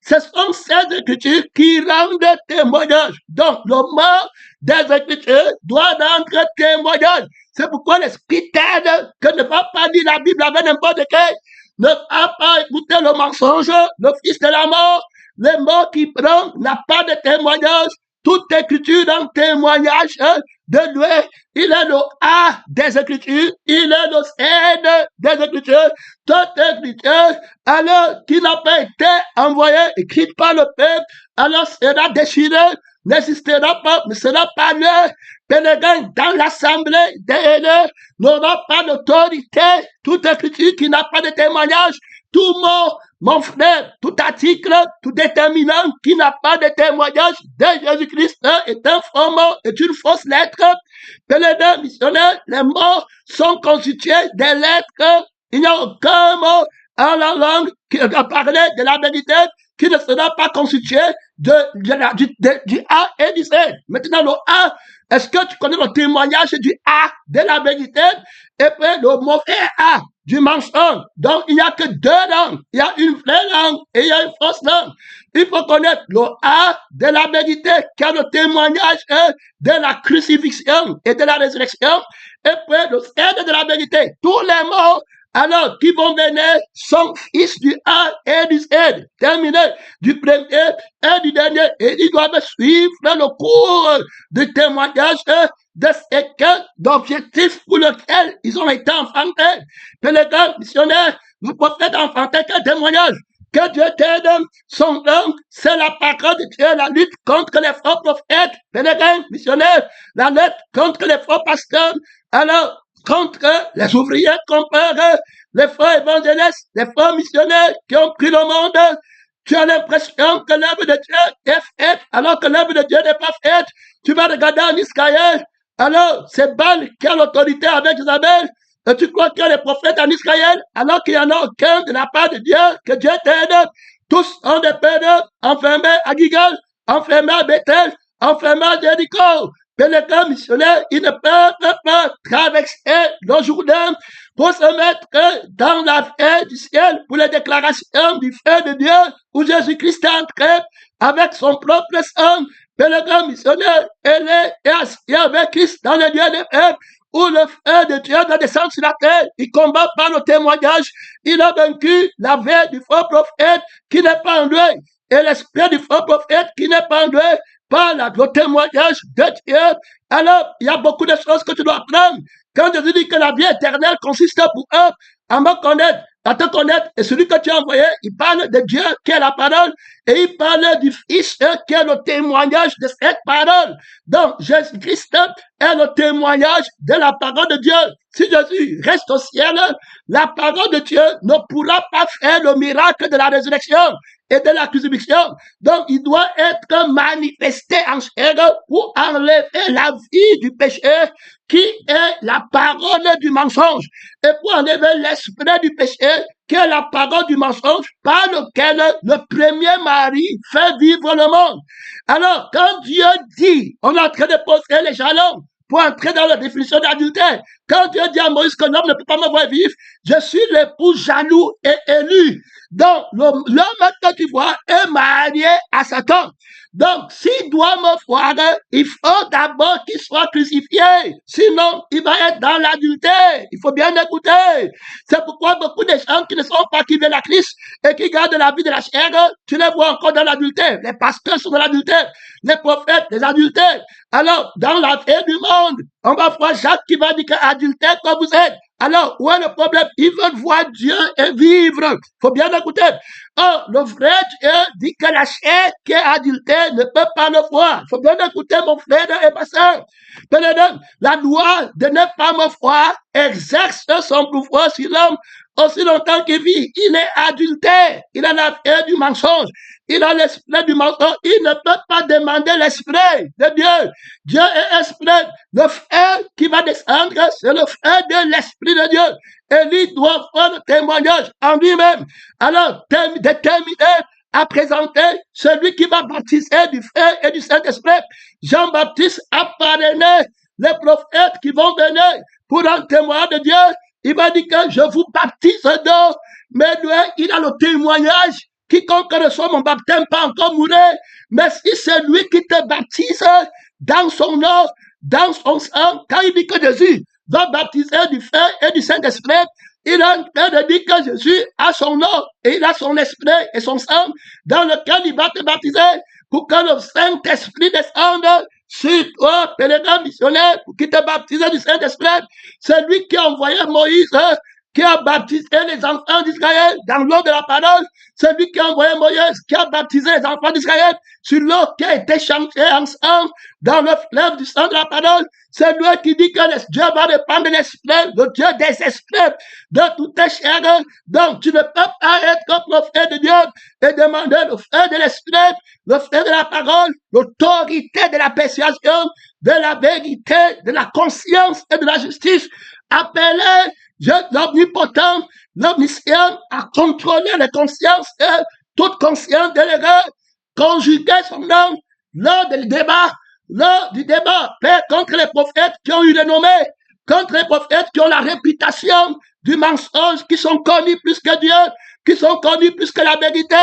Ce sont ces Écritures qui rendent témoignage. Donc, le mot des Écritures doit rendre témoignage. C'est pourquoi l'Esprit t'aide que ne va pas lire la Bible avec n'importe quel, ne va pas écouter le mensonge, le fils de la mort, les mots qu'il prend n'a pas de témoignage. Toute écriture dans témoignage de lui. Il est le A des Écritures, il est le Z des Écritures. Toute écriture, alors qui n'a pas été envoyée, écrite par le peuple, alors sera déchirée, n'existera pas, ne sera pas là. Pèlerin dans l'assemblée des haineux n'aura pas d'autorité. Toute écriture qui n'a pas de témoignage, tout mot, mon frère, tout article, tout déterminant qui n'a pas de témoignage de Jésus-Christ est un faux mot, est une fausse lettre. Pèlerin missionnaire, les mots sont constitués des lettres. Il n'y a aucun mot en la langue qui a parlé de la vérité qui ne sera pas constitué du A et du Z. Maintenant, le A, est-ce que tu connais le témoignage du A de la vérité et puis le mauvais A du mensonge? Donc, il n'y a que deux langues. Il y a une vraie langue et il y a une fausse langue. Il faut connaître le A de la vérité qui a le témoignage de la crucifixion et de la résurrection et puis le Z de la vérité. Tous les mots alors qui vont venir sont fils du A et du Z, terminé du premier et du dernier, et ils doivent suivre le cours du témoignage de ce d'objectif pour lequel ils ont été enfantés. Pèlerins, missionnaires, vous pouvez enfanter quel témoignage? Que Dieu t'aide, son nom, c'est la parole de Dieu, la lutte contre les faux prophètes, pèlerins, missionnaires, la lutte contre les faux pasteurs, alors, contre les ouvriers comparés, les faux évangélistes, les faux missionnaires qui ont pris le monde. Tu as l'impression que l'œuvre de Dieu est faite, alors que l'œuvre de Dieu n'est pas faite. Tu vas regarder en Israël, alors c'est Baal qui a l'autorité avec Isabelle, et tu crois qu'il y a des prophètes en Israël, alors qu'il n'y en a aucun de la part de Dieu, que Dieu t'aide. Tous ont des pères enfermés à Gilgal, enfermés à Bethel, enfermés à Jéricho. pèlerins missionnaires, ils ne peuvent pas traverser le Jourdain pour se mettre dans la paix du ciel pour les déclarations du feu de Dieu, où Jésus-Christ est entré avec son propre sang. Pèlerin missionnaire, elle est assis avec Christ dans le lieu de paix, où le feu de Dieu doit descendre sur la terre. Il combat par le témoignage. Il a vaincu la veille du faux prophète qui n'est pas en lui. Et l'esprit du faux prophète qui n'est pas en lui par le témoignage de Dieu. Alors, il y a beaucoup de choses que tu dois apprendre. Quand Jésus dit que la vie éternelle consiste pour eux à me connaître, à te connaître, et celui que tu as envoyé, il parle de Dieu qui est la parole, et il parle du Fils qui est le témoignage de cette parole. Donc, Jésus-Christ est le témoignage de la parole de Dieu. Si Jésus reste au ciel, la parole de Dieu ne pourra pas faire le miracle de la résurrection et de la crucifixion. Donc, il doit être manifesté en chair pour enlever la vie du péché qui est la parole du mensonge, et pour enlever l'esprit du péché qui est la parole du mensonge par lequel le premier mari fait vivre le monde. Alors, quand Dieu dit, on est en train de poser les jalons pour entrer dans la définition d'adultère. Quand Dieu dit à Moïse que l'homme ne peut pas me voir vivre, je suis l'époux jaloux et élu. Donc, l'homme que tu vois est marié à Satan. Donc, s'il doit me voir, il faut d'abord qu'il soit crucifié. Sinon, il va être dans l'adultère. Il faut bien écouter. C'est pourquoi beaucoup de gens qui ne sont pas qui viennent à Christ et qui gardent la vie de la chair, tu les vois encore dans l'adultère. Les pasteurs sont dans l'adultère. Les prophètes, les adultères. Alors, dans la fin du monde, on va voir Jacques qui va dire qu'adultère comme vous êtes. Alors, où est le problème? Ils veulent voir Dieu et vivre. Faut bien écouter. Oh, le vrai Dieu dit que la chair qui est adultère ne peut pas le voir. Faut bien écouter, mon frère et ma soeur. La loi de ne pas me voir exerce son pouvoir sur l'homme aussi longtemps qu'il vit. Il est adultère. Il a la chair du mensonge. Il a l'esprit du mensonge. Il ne peut pas demander l'esprit de Dieu. Dieu est esprit. Le frère qui va descendre, c'est le frère de l'esprit de Dieu. Et lui doit faire le témoignage en lui-même. Alors, déterminé à présenter celui qui va baptiser du feu et du Saint-Esprit. Jean-Baptiste a parrainé les prophètes qui vont venir pour un témoin de Dieu. Il va dire que je vous baptise d'eau, mais lui, il a le témoignage. Quiconque reçoit mon baptême pas encore mourir, mais si c'est lui qui te baptise dans son nom, dans son sang, quand il dit que Jésus va baptiser du feu et du Saint-Esprit, il est en train de dire que Jésus a son nom et il a son esprit et son sang dans lequel il va te baptiser pour que le Saint-Esprit descende sur toi, pèlerin missionnaire, pour qu'il te baptise du Saint-Esprit. C'est lui qui a envoyé Moïse, qui a baptisé les enfants d'Israël dans l'eau de la parole. C'est lui qui a envoyé Moïse, qui a baptisé les enfants d'Israël sur l'eau qui a été changée ensemble dans le fleuve du sang de la parole. C'est lui qui dit que Dieu va répandre l'esprit, le Dieu des esprits, de toutes tes chairs. Donc, tu ne peux pas être comme le frère de Dieu et demander le frère de l'esprit, le frère de la parole, l'autorité de la persuasion, de la vérité, de la conscience et de la justice. Appelez l'omnipotent, l'omniscient à contrôler les consciences et toute conscience de l'erreur, conjuguer son nom lors du débat, Père, contre les prophètes qui ont eu le nommé, contre les prophètes qui ont la réputation du mensonge, qui sont connus plus que Dieu, qui sont connus plus que la vérité,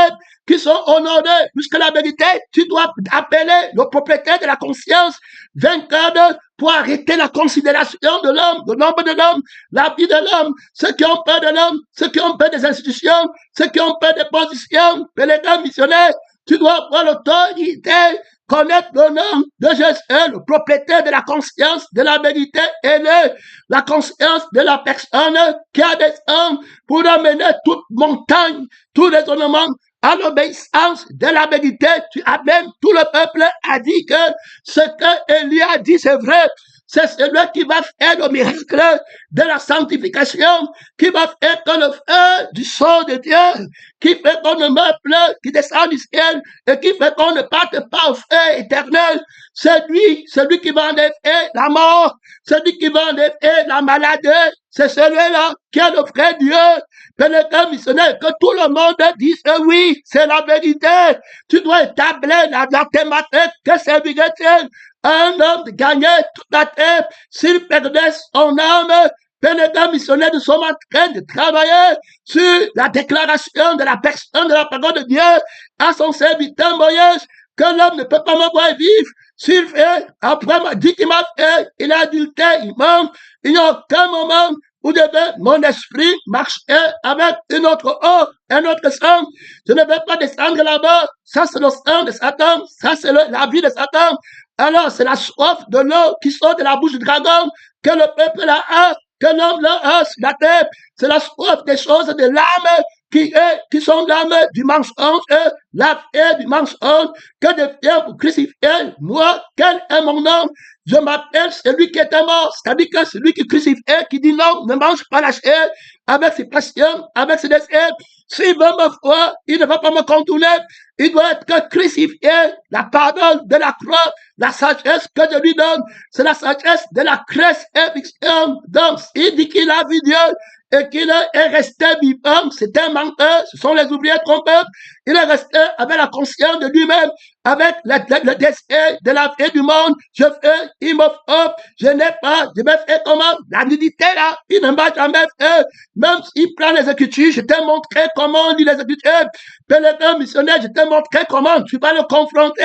qui sont honorés plus que la vérité. Tu dois appeler le propriétaire de la conscience vainqueur pour arrêter la considération de l'homme, le nombre de l'homme, la vie de l'homme, ceux qui ont peur de l'homme, ceux qui ont peur des institutions, ceux qui ont peur des positions, pèlerins missionnaires. Tu dois avoir l'autorité, connaître le nom de Jésus, le propriétaire de la conscience, de la vérité, et la conscience de la personne qui a des hommes pour amener toute montagne, tout raisonnement à l'obéissance de la vérité. Tu amènes tout le peuple a dit que ce que Élie a dit, c'est vrai. C'est celui qui va faire le miracle de la sanctification, qui va faire que le feu du sang de Dieu, qui fait qu'on ne meurt plus, qui descend du ciel, et qui fait qu'on ne parte pas au feu éternel. C'est lui qui va enlever la mort, celui qui va enlever la maladie, c'est celui-là qui est le vrai Dieu. Pénétrant missionnaire, que tout le monde dise oui, c'est la vérité. Tu dois établir dans tes matins que c'est vérité. Un homme gagnait toute la terre s'il perdait son âme. Pénétrant missionnaire, nous sommes en train de travailler sur la déclaration de la personne de la parole de Dieu à son serviteur Moïse, que l'homme ne peut pas me voir vivre. S'il fait, après m'a dit qu'il m'a fait, il a adultère, il ment, il n'y a aucun moment où mon esprit marchait avec une autre eau, un autre sang. Je ne vais pas descendre là-bas. Ça, c'est le sang de Satan. Ça, c'est la vie de Satan. Alors, c'est la soif de l'eau qui sort de la bouche du dragon que le peuple a, que l'homme a sur la terre. C'est la soif des choses de l'âme qui sont l'âme du mensonge, la paix du mensonge, que devient pour crucifier moi, quel est mon nom? Je m'appelle celui qui était mort, c'est-à-dire que celui qui crucifiait, qui dit non, ne mange pas la chair, avec ses passions, avec ses désirs. S'il veut me voir, il ne va pas me contourner. Il doit être crucifié. La parole de la croix, la sagesse que je lui donne, c'est la sagesse de la crucifixion. Donc, il dit qu'il a vu Dieu et qu'il est resté vivant, c'est un menteur, ce sont les oubliés trompeurs. Il est resté avec la conscience de lui-même, avec le désir de la vie du monde. Je fais, il me frappe, je n'ai pas, je me fais comment? La nudité là, il ne m'a jamais fait. Même s'il prend les Écritures, je t'ai montré comment on lit les Écritures. Pénétrant missionnaire, je t'ai montré comment tu vas le confronter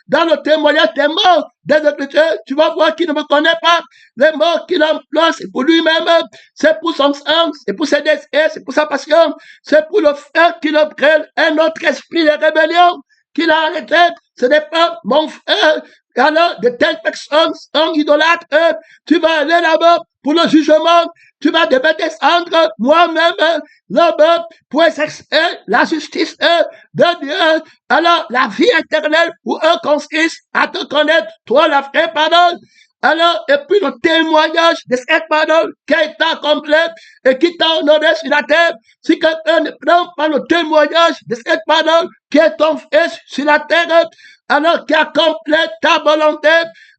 dans le témoignage des morts des Écritures. Tu vas voir qu'il ne me connaît pas. Les morts qu'il emploie, c'est pour lui-même, c'est pour son sang, c'est pour ses désirs, c'est pour sa passion, c'est pour le frère qui le crée, un autre esprit de rébellion qu'il a arrêté. Ce n'est pas mon frère. Alors, de telles personnes sont idolâtres. Tu vas aller là-bas pour le jugement. Tu vas devoir descendre moi-même là-bas pour exercer la justice de Dieu. Alors, la vie éternelle pour eux consiste à te connaître, toi, la vraie parole. Alors, et puis le témoignage de cette parole qui a été accomplie et qui t'a honoré sur la terre, si quelqu'un ne prend pas le témoignage de cette parole qui est ton fils sur la terre, alors qui accomplit ta volonté,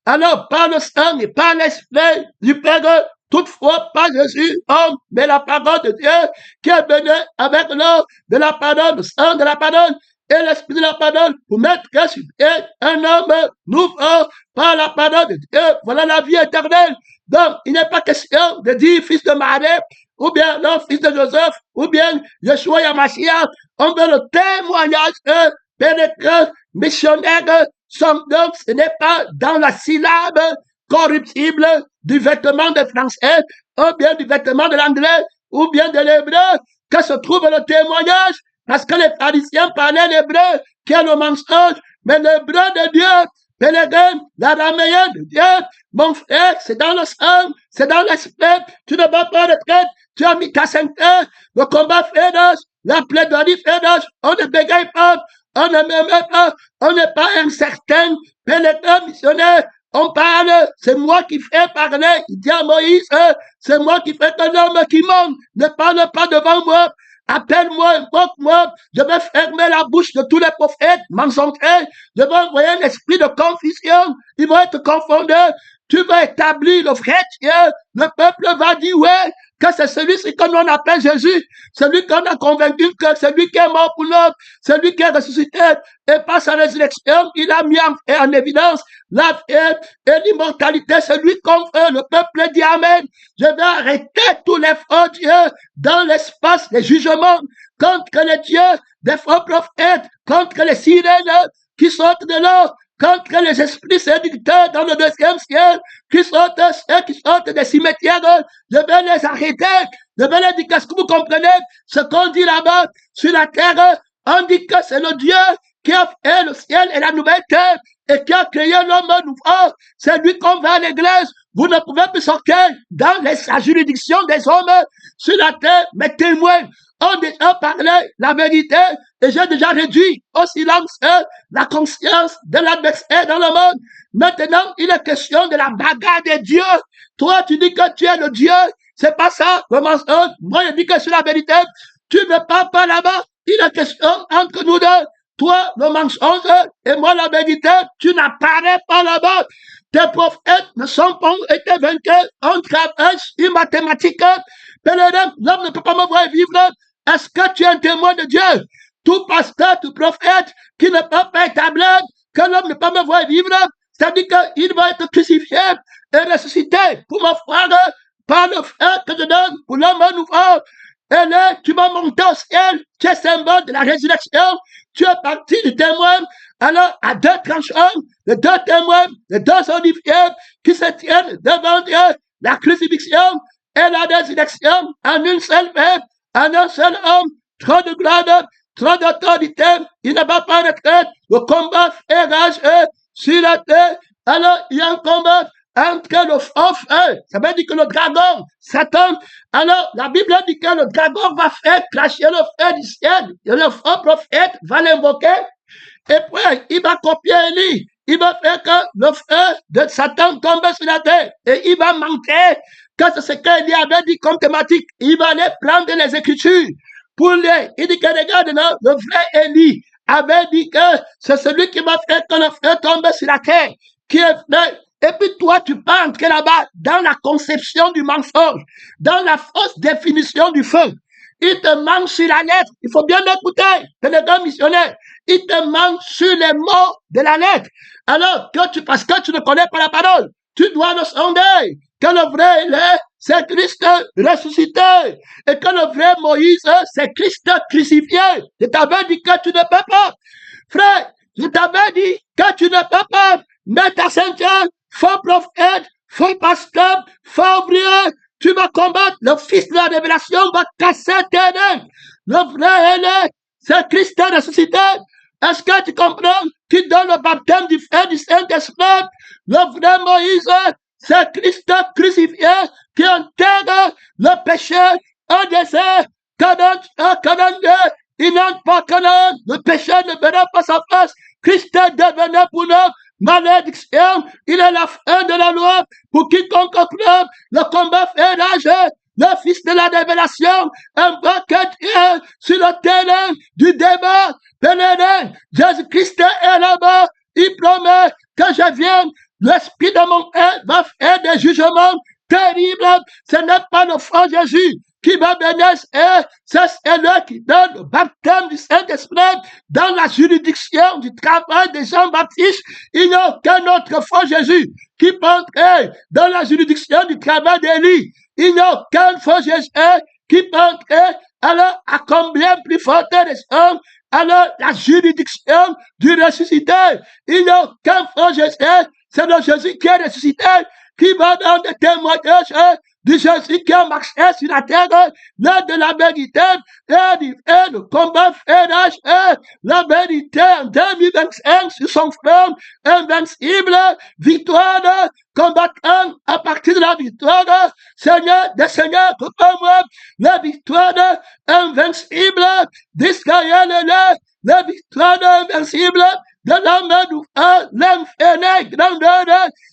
alors par le sang et par l'esprit du Père, toutefois pas Jésus, homme, mais la parole de Dieu qui est venue avec l'eau de la parole, le sang de la parole, et l'esprit de la parole pour mettre sur un homme nouveau par la parole de Dieu. Voilà la vie éternelle. Donc, il n'est pas question de dire fils de Marie, ou bien non, fils de Joseph, ou bien Yeshua Yamashia. On veut le témoignage pénétrant, missionnaire. Donc, ce n'est pas dans la syllabe corruptible du vêtement de français, ou bien du vêtement de l'anglais, ou bien de l'hébreu, que se trouve le témoignage. Parce que les pharisiens parlaient l'hébreu, qui est le mensonge, mais l'hébreu de Dieu, pèlerin, l'araméen de Dieu, mon frère, c'est dans le sang, c'est dans l'esprit, tu ne vas pas retraite, tu as mis ta sainteté, le combat féroce, la plaidoirie féroce, on ne bégaye pas, on ne m'aime pas, on n'est pas incertain, pèlerin missionnaire, on parle, c'est moi qui fais parler, il dit à Moïse, c'est moi qui fais que l'homme qui monte, ne parle pas devant moi. Appelle-moi, invoque-moi, je vais fermer la bouche de tous les prophètes mensongers, je vais envoyer un esprit de confusion, ils vont être confondus, tu vas établir le vrai Dieu, le peuple va dire, ouais, que c'est celui-ci que l'on appelle Jésus, celui qu'on a convaincu que c'est lui qui est mort pour l'homme, celui qui est ressuscité, et par sa résurrection, il a mis en évidence la vie et l'immortalité, c'est lui qu'on veut, le peuple dit Amen. Je vais arrêter tous les faux dieux dans l'espace des jugements contre les dieux des faux prophètes, contre les sirènes qui sortent de l'eau, contre les esprits séducteurs dans le deuxième ciel, qui sortent des cimetières, je vais les arrêter, je vais les dire, qu'est-ce que vous comprenez? Ce qu'on dit là-bas, sur la terre, on dit que c'est le Dieu qui a fait le ciel et la nouvelle terre, et qui a créé l'homme nouveau. C'est lui qu'on va à l'église. Vous ne pouvez plus sortir dans la juridiction des hommes sur la terre, mes témoins ont déjà parlé la vérité, et j'ai déjà réduit au silence la conscience de l'adversaire dans le monde. Maintenant, il est question de la bagarre des dieux. Toi, tu dis que tu es le Dieu. C'est pas ça, le mensonge. Moi, je dis que c'est la vérité. Tu ne pars pas là-bas. Il est question entre nous deux. Toi, le mensonge, et moi, la vérité, tu n'apparais pas là-bas. tes prophètes ne sont pas été vaincus, on travaille sur mathématiques. L'homme ne peut pas me voir vivre. Est-ce que tu es un témoin de Dieu? Tout pasteur, tout prophète qui ne peut pas établir que l'homme ne peut pas me voir vivre, c'est-à-dire qu'il va être crucifié et ressuscité pour me frère par le frère que je donne pour l'homme nouveau. Et là, tu vas monter au ciel, tu es symbole de la résurrection, tu es parti du témoin. Alors, à deux tranchants, les deux témoins, les deux oliviers qui se tiennent devant Dieu, la crucifixion et la résurrection en une seule main, en un seul homme, trop de gloire, trop d'autorité, il ne va pas retraite, le combat est rageux sur la terre. Alors, il y a un combat entre le faux feu, ça veut dire que le dragon, Satan, alors la Bible dit que le dragon va faire cracher le feu du ciel, et le faux prophète va l'invoquer, et puis il va copier Élie, il va faire que le feu de Satan tombe sur la terre, et il va manquer que c'est ce qu'Élie avait dit comme thématique, il va aller prendre les Écritures, pour les, il dit que regarde, non, le vrai Élie avait dit que c'est celui qui va faire que le feu tombe sur la terre, qui est vrai. Et puis toi, tu peux entrer là-bas dans la conception du mensonge, dans la fausse définition du feu. Il te manque sur la lettre. Il faut bien l'écouter. C'est le grand missionnaire. Il te manque sur les mots de la lettre. Alors, parce que tu ne connais pas la parole, tu dois le sonder. Que le vrai est, c'est Christ ressuscité. Et que le vrai Moïse, c'est Christ crucifié. Je t'avais dit que tu ne peux pas. Frère, je t'avais dit que tu ne peux pas mettre ta ceinture. Faux prophète, faux pasteur, faux ouvrier, tu vas combattre, le fils de la révélation va casser tes nez. Le vrai aîné, c'est Christ ressuscité. Est-ce que tu comprends? Tu donnes le baptême du Feu du Saint-Esprit. Le vrai Moïse, c'est Christ crucifié qui enterre le péché en désert. Canaan 2, il n'entre pas Canaan, le péché ne verra pas sa face. Christ est devenu pour nous malédiction, il est la fin de la loi pour quiconque comprend le combat fait rage. Le fils de la révélation invoque Dieu sur le terrain du débat. Bénédicte, Jésus-Christ est là-bas. Il promet que je vienne. L'esprit de mon père va faire des jugements terribles. Ce n'est pas le faux Jésus qui va bénir, c'est lui qui donne le baptême du Saint-Esprit dans la juridiction du travail des Jean-Baptiste. Il n'y a aucun autre faux Jésus qui peut entrer dans la juridiction du travail d'Élie. Il n'y a aucun faux Jésus qui peut entrer alors à combien plus forte des hommes, alors la juridiction du ressuscité. Il n'y a aucun faux Jésus, c'est le Jésus qui est ressuscité qui va dans des témoignages du Jésus qui a marché sur la terre, l'heure de la vérité, et le combat fait rage, la vérité en 2025 sur son front, invincible, victoire, combattant à partir de la victoire, Seigneur, des seigneurs, moi, la victoire invincible d'Israël, la victoire invincible de l'homme l'infini grandeur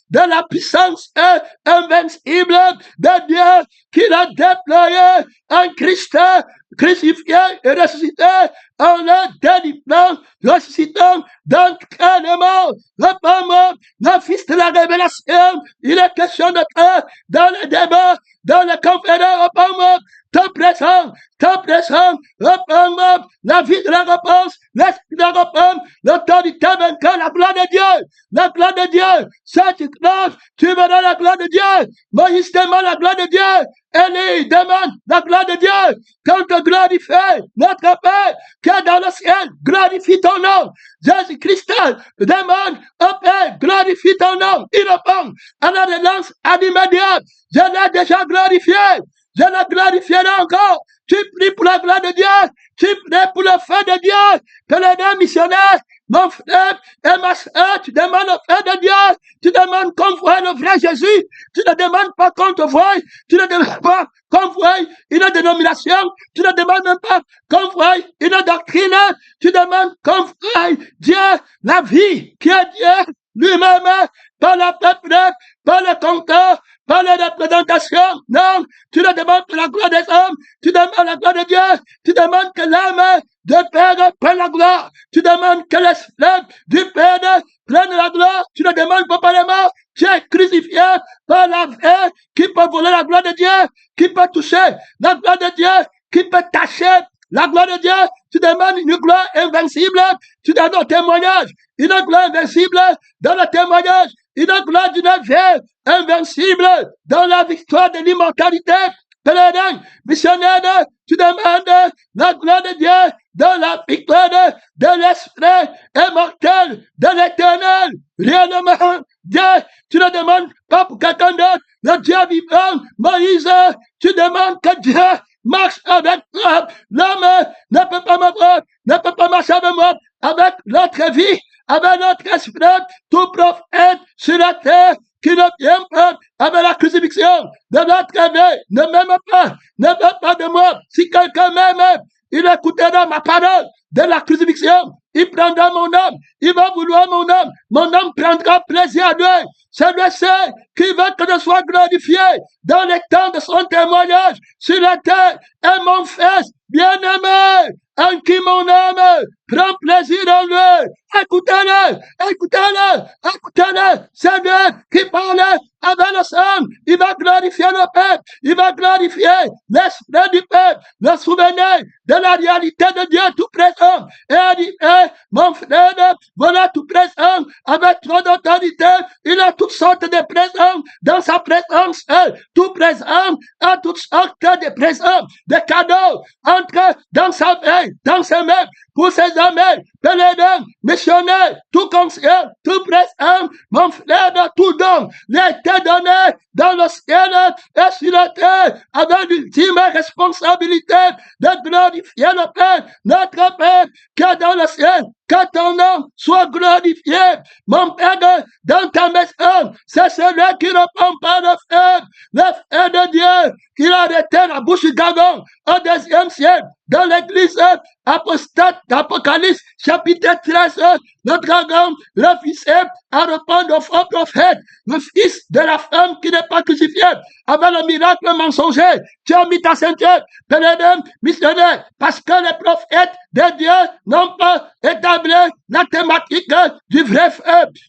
de la puissance invincible de Dieu qu'il a déployé en Christ, crucifié et ressuscité, en le délivrant, ressuscitant d'entraînement, le fils de la révélation. Il est question de toi dans les débats, dans les conférences, te présente, reprends la vie de la réponse, l'esprit de la réponse, l'autorité vainqueur, la gloire de Dieu, ça tu craches, tu verras la gloire de Dieu, Moïse demande la gloire de Dieu, Élie demande la gloire de Dieu, quand te glorifie notre Père, qui est dans le ciel, glorifie ton nom, Jésus-Christ demande au Père, glorifie ton nom, il répond à la relance à l'immédiat, je l'ai déjà glorifié, je le glorifierai encore. Tu pries pour la gloire de Dieu. Tu pries pour le feu de Dieu. Que les deux missionnaires, mon frère et ma soeur, tu demandes le feu de Dieu. Tu demandes qu'on voie le vrai Jésus. Tu ne demandes pas qu'on te voie. Tu ne demandes pas qu'on voie une dénomination. Tu ne demandes même pas qu'on voie une doctrine. Tu demandes qu'on voie Dieu, la vie qui est Dieu lui-même, par la peuple, par le compteur, par les représentations. Non, tu ne demandes pas la gloire des hommes, tu demandes la gloire de Dieu, tu demandes que l'âme de Père prenne la gloire, tu demandes que l'esprit du Père prenne la gloire, tu ne demandes pas par les morts, Tu es crucifié par la vie qui peut voler la gloire de Dieu, qui peut toucher la gloire de Dieu, qui peut tâcher la gloire de Dieu. Tu demandes une gloire invincible, tu donnes un témoignage, une gloire invincible dans le témoignage, une gloire d'une vie invincible dans la victoire de l'immortalité. Pèlerin, missionnaire, tu demandes la gloire de Dieu dans la victoire de l'esprit immortel, de l'éternel. Rien ne manque. Dieu, tu ne demandes pas pour quelqu'un d'autre. Le Dieu vivant, Moïse, tu demandes que Dieu marche avec toi. L'homme ne peut pas me voir, ne peut pas marcher avec moi, avec notre vie, avec notre esprit. Tout prophète sur la terre qui ne vient pas avec la crucifixion de notre vie, ne m'aime pas, ne veut pas de moi. Si quelqu'un m'aime, il écoutera ma parole de la crucifixion. Il prendra mon âme, il va vouloir mon âme prendra plaisir à lui. Celui-ci qui veut que je sois glorifié dans les temps de son témoignage sur la terre est mon fils bien-aimé, en qui mon âme prend plaisir en lui. Écoutez-le, écoutez-le, écoutez-le. C'est lui qui parle avec le sang. Il va glorifier le peuple. Il va glorifier l'esprit du peuple. Le souvenir de la réalité de Dieu tout présent. Et il dit, mon frère, voilà tout présent. Avec trop d'autorité, il a toutes sortes de présents dans sa présence. Tout présent a toutes sortes de présents, de cadeaux. Entre dans sa main, dans ses mains. Pour ses amis, pèlerins, missionnaires, tout conscient, tout présent, mon frère de tout don, lui a été donné dans le ciel et sur la terre, avec l'ultime responsabilité de glorifier le Père, notre Père, qui est dans le ciel. Que ton nom soit glorifié, mon Père, dans ta maison. C'est celui qui répond par le feu de Dieu, qui a arrêté la bouche du dragon au deuxième siècle. Dans l'église apostate d'Apocalypse, chapitre 13, le dragon refusait à répondre au faux prophète, le fils de la femme qui n'est pas crucifié, avec le miracle mensonger. Tu as mis ta ceinture, pèlerin, missionnaire, parce que les prophètes de Dieu n'ont pas établi la thématique du vrai feu,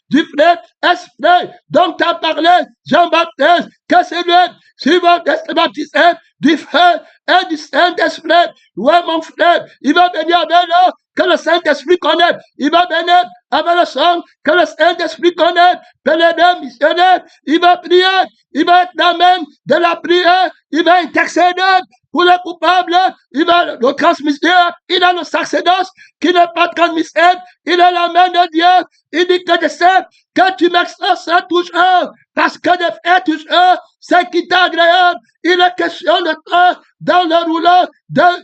du vrai esprit dont a parlé Jean-Baptiste, que c'est lui, suivant d'être baptisé du feu et du Saint-Esprit. Ouais, mon frère, il va venir avec l'eau que le Saint-Esprit connaît. Il va venir avec le sang que le Saint-Esprit connaît. Pèlerin, missionnaire, il va prier. Il va être la même de la prière. Il va intercéder pour les coupables. Il va le transmettre. Il a le sacerdoce qui n'est pas transmis. Il a la main de Dieu. Il dit que je sais que tu m'exauces toujours. Parce que de faire toujours, c'est qui t'est agréable. Il est question de toi dans le rouleau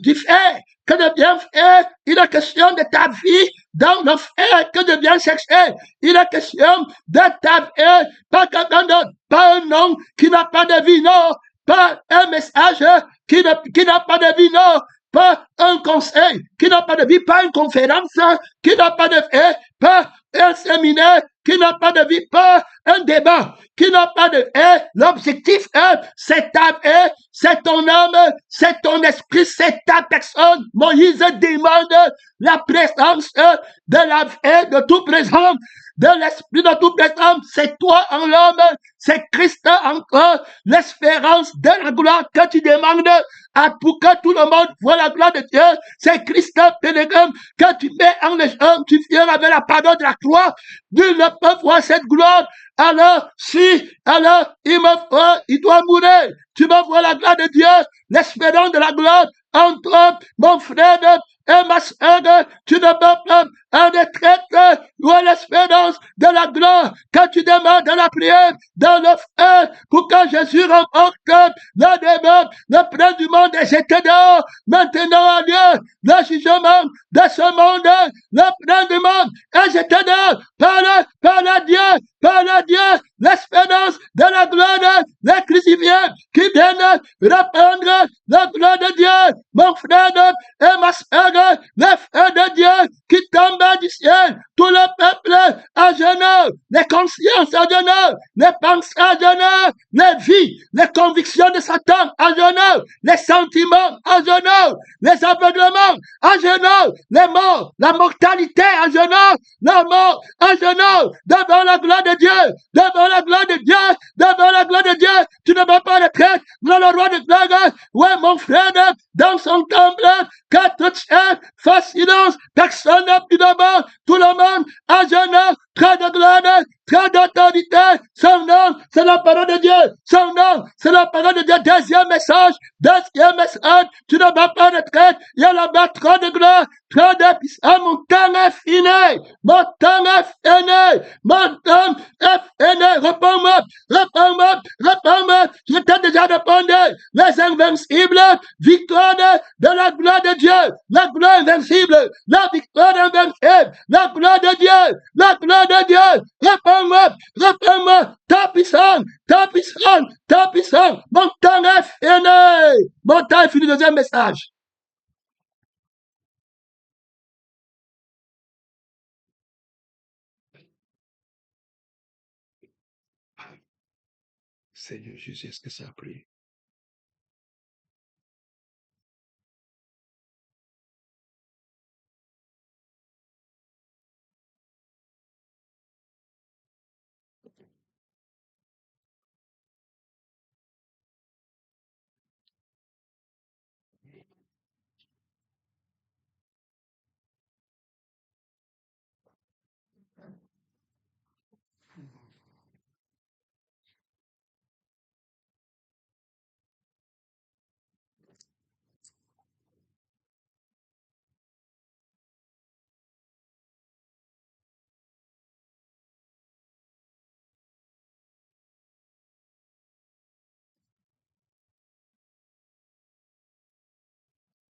du fait que de bien faire. Il est question de ta vie dans le fait que de bien chercher. Il est question de ta vie, pas quelqu'un d'autre, pas un nom qui n'a pas de vie, non, pas un message qui n'a pas de vie, non, pas un conseil qui n'a pas de vie, pas une conférence qui n'a pas de vie, pas un séminaire qui n'a pas de vie, pas un débat qui n'a pas de vie. L'objectif c'est ta vie, c'est ton âme, c'est ton esprit, c'est ta personne. Moïse demande la présence de la vie de tout présent, de l'esprit de tout présent. C'est toi en l'homme, c'est Christ en toi, l'espérance de la gloire que tu demandes pour que tout le monde voit la gloire de Dieu. C'est Christ pèlerin que tu mets en les hommes, tu viens avec la parole de la croix. Nul ne peut voir cette gloire. Alors, il doit mourir. Tu vas voir la gloire de Dieu, l'espérance de la gloire en toi, mon frère et ma soeur. Tu ne peux pas en retraite ou à l'espérance de la gloire que tu demandes dans la prière, dans le feu, pour que Jésus remporte le démon, le prince du monde est jeté dehors. Maintenant a lieu le jugement de ce monde, le prince du monde est jeté dehors par le Dieu, l'espérance de la gloire, les crucifiés qui viennent répandre la gloire de Dieu, mon frère et ma soeur, le feu de Dieu qui tombe du ciel, tout le peuple à genoux, les consciences à genoux, les pensées à genoux, les vies, les convictions de Satan à genoux, les sentiments à genoux, les aveuglements à genoux, les morts, la mortalité à genoux, la mort à genoux, devant la gloire de Dieu, devant la gloire de Dieu, devant la gloire de Dieu. Tu ne vas pas retraite dans le roi de gloire. Ouais, mon frère, dans son temple, que tout chef fasse silence, personne n'a plus de mort, tout le monde à genoux, très de gloire, très d'autorité. Son nom, c'est la parole de Dieu. Son nom, c'est la parole de Dieu. Deuxième message, tu ne vas pas retraite. Il y a là-bas trop de gloire, trop de puissance. Mon temps est fini. Mon temps est fini. Mon temps est fini. Réponds-moi, réponds-moi, réponds-moi. Je t'ai déjà répondu. Les invincibles, victoire de la gloire de Dieu. La gloire invincible, la victoire invincible, la gloire de Dieu, la gloire de Dieu. Réponds-moi, réponds-moi. Ta puissance, ta puissance, ta puissance. Mon temps est fini. Mon temps est fini. Deuxième message. Seigneur Jésus, est-ce que ça a pris?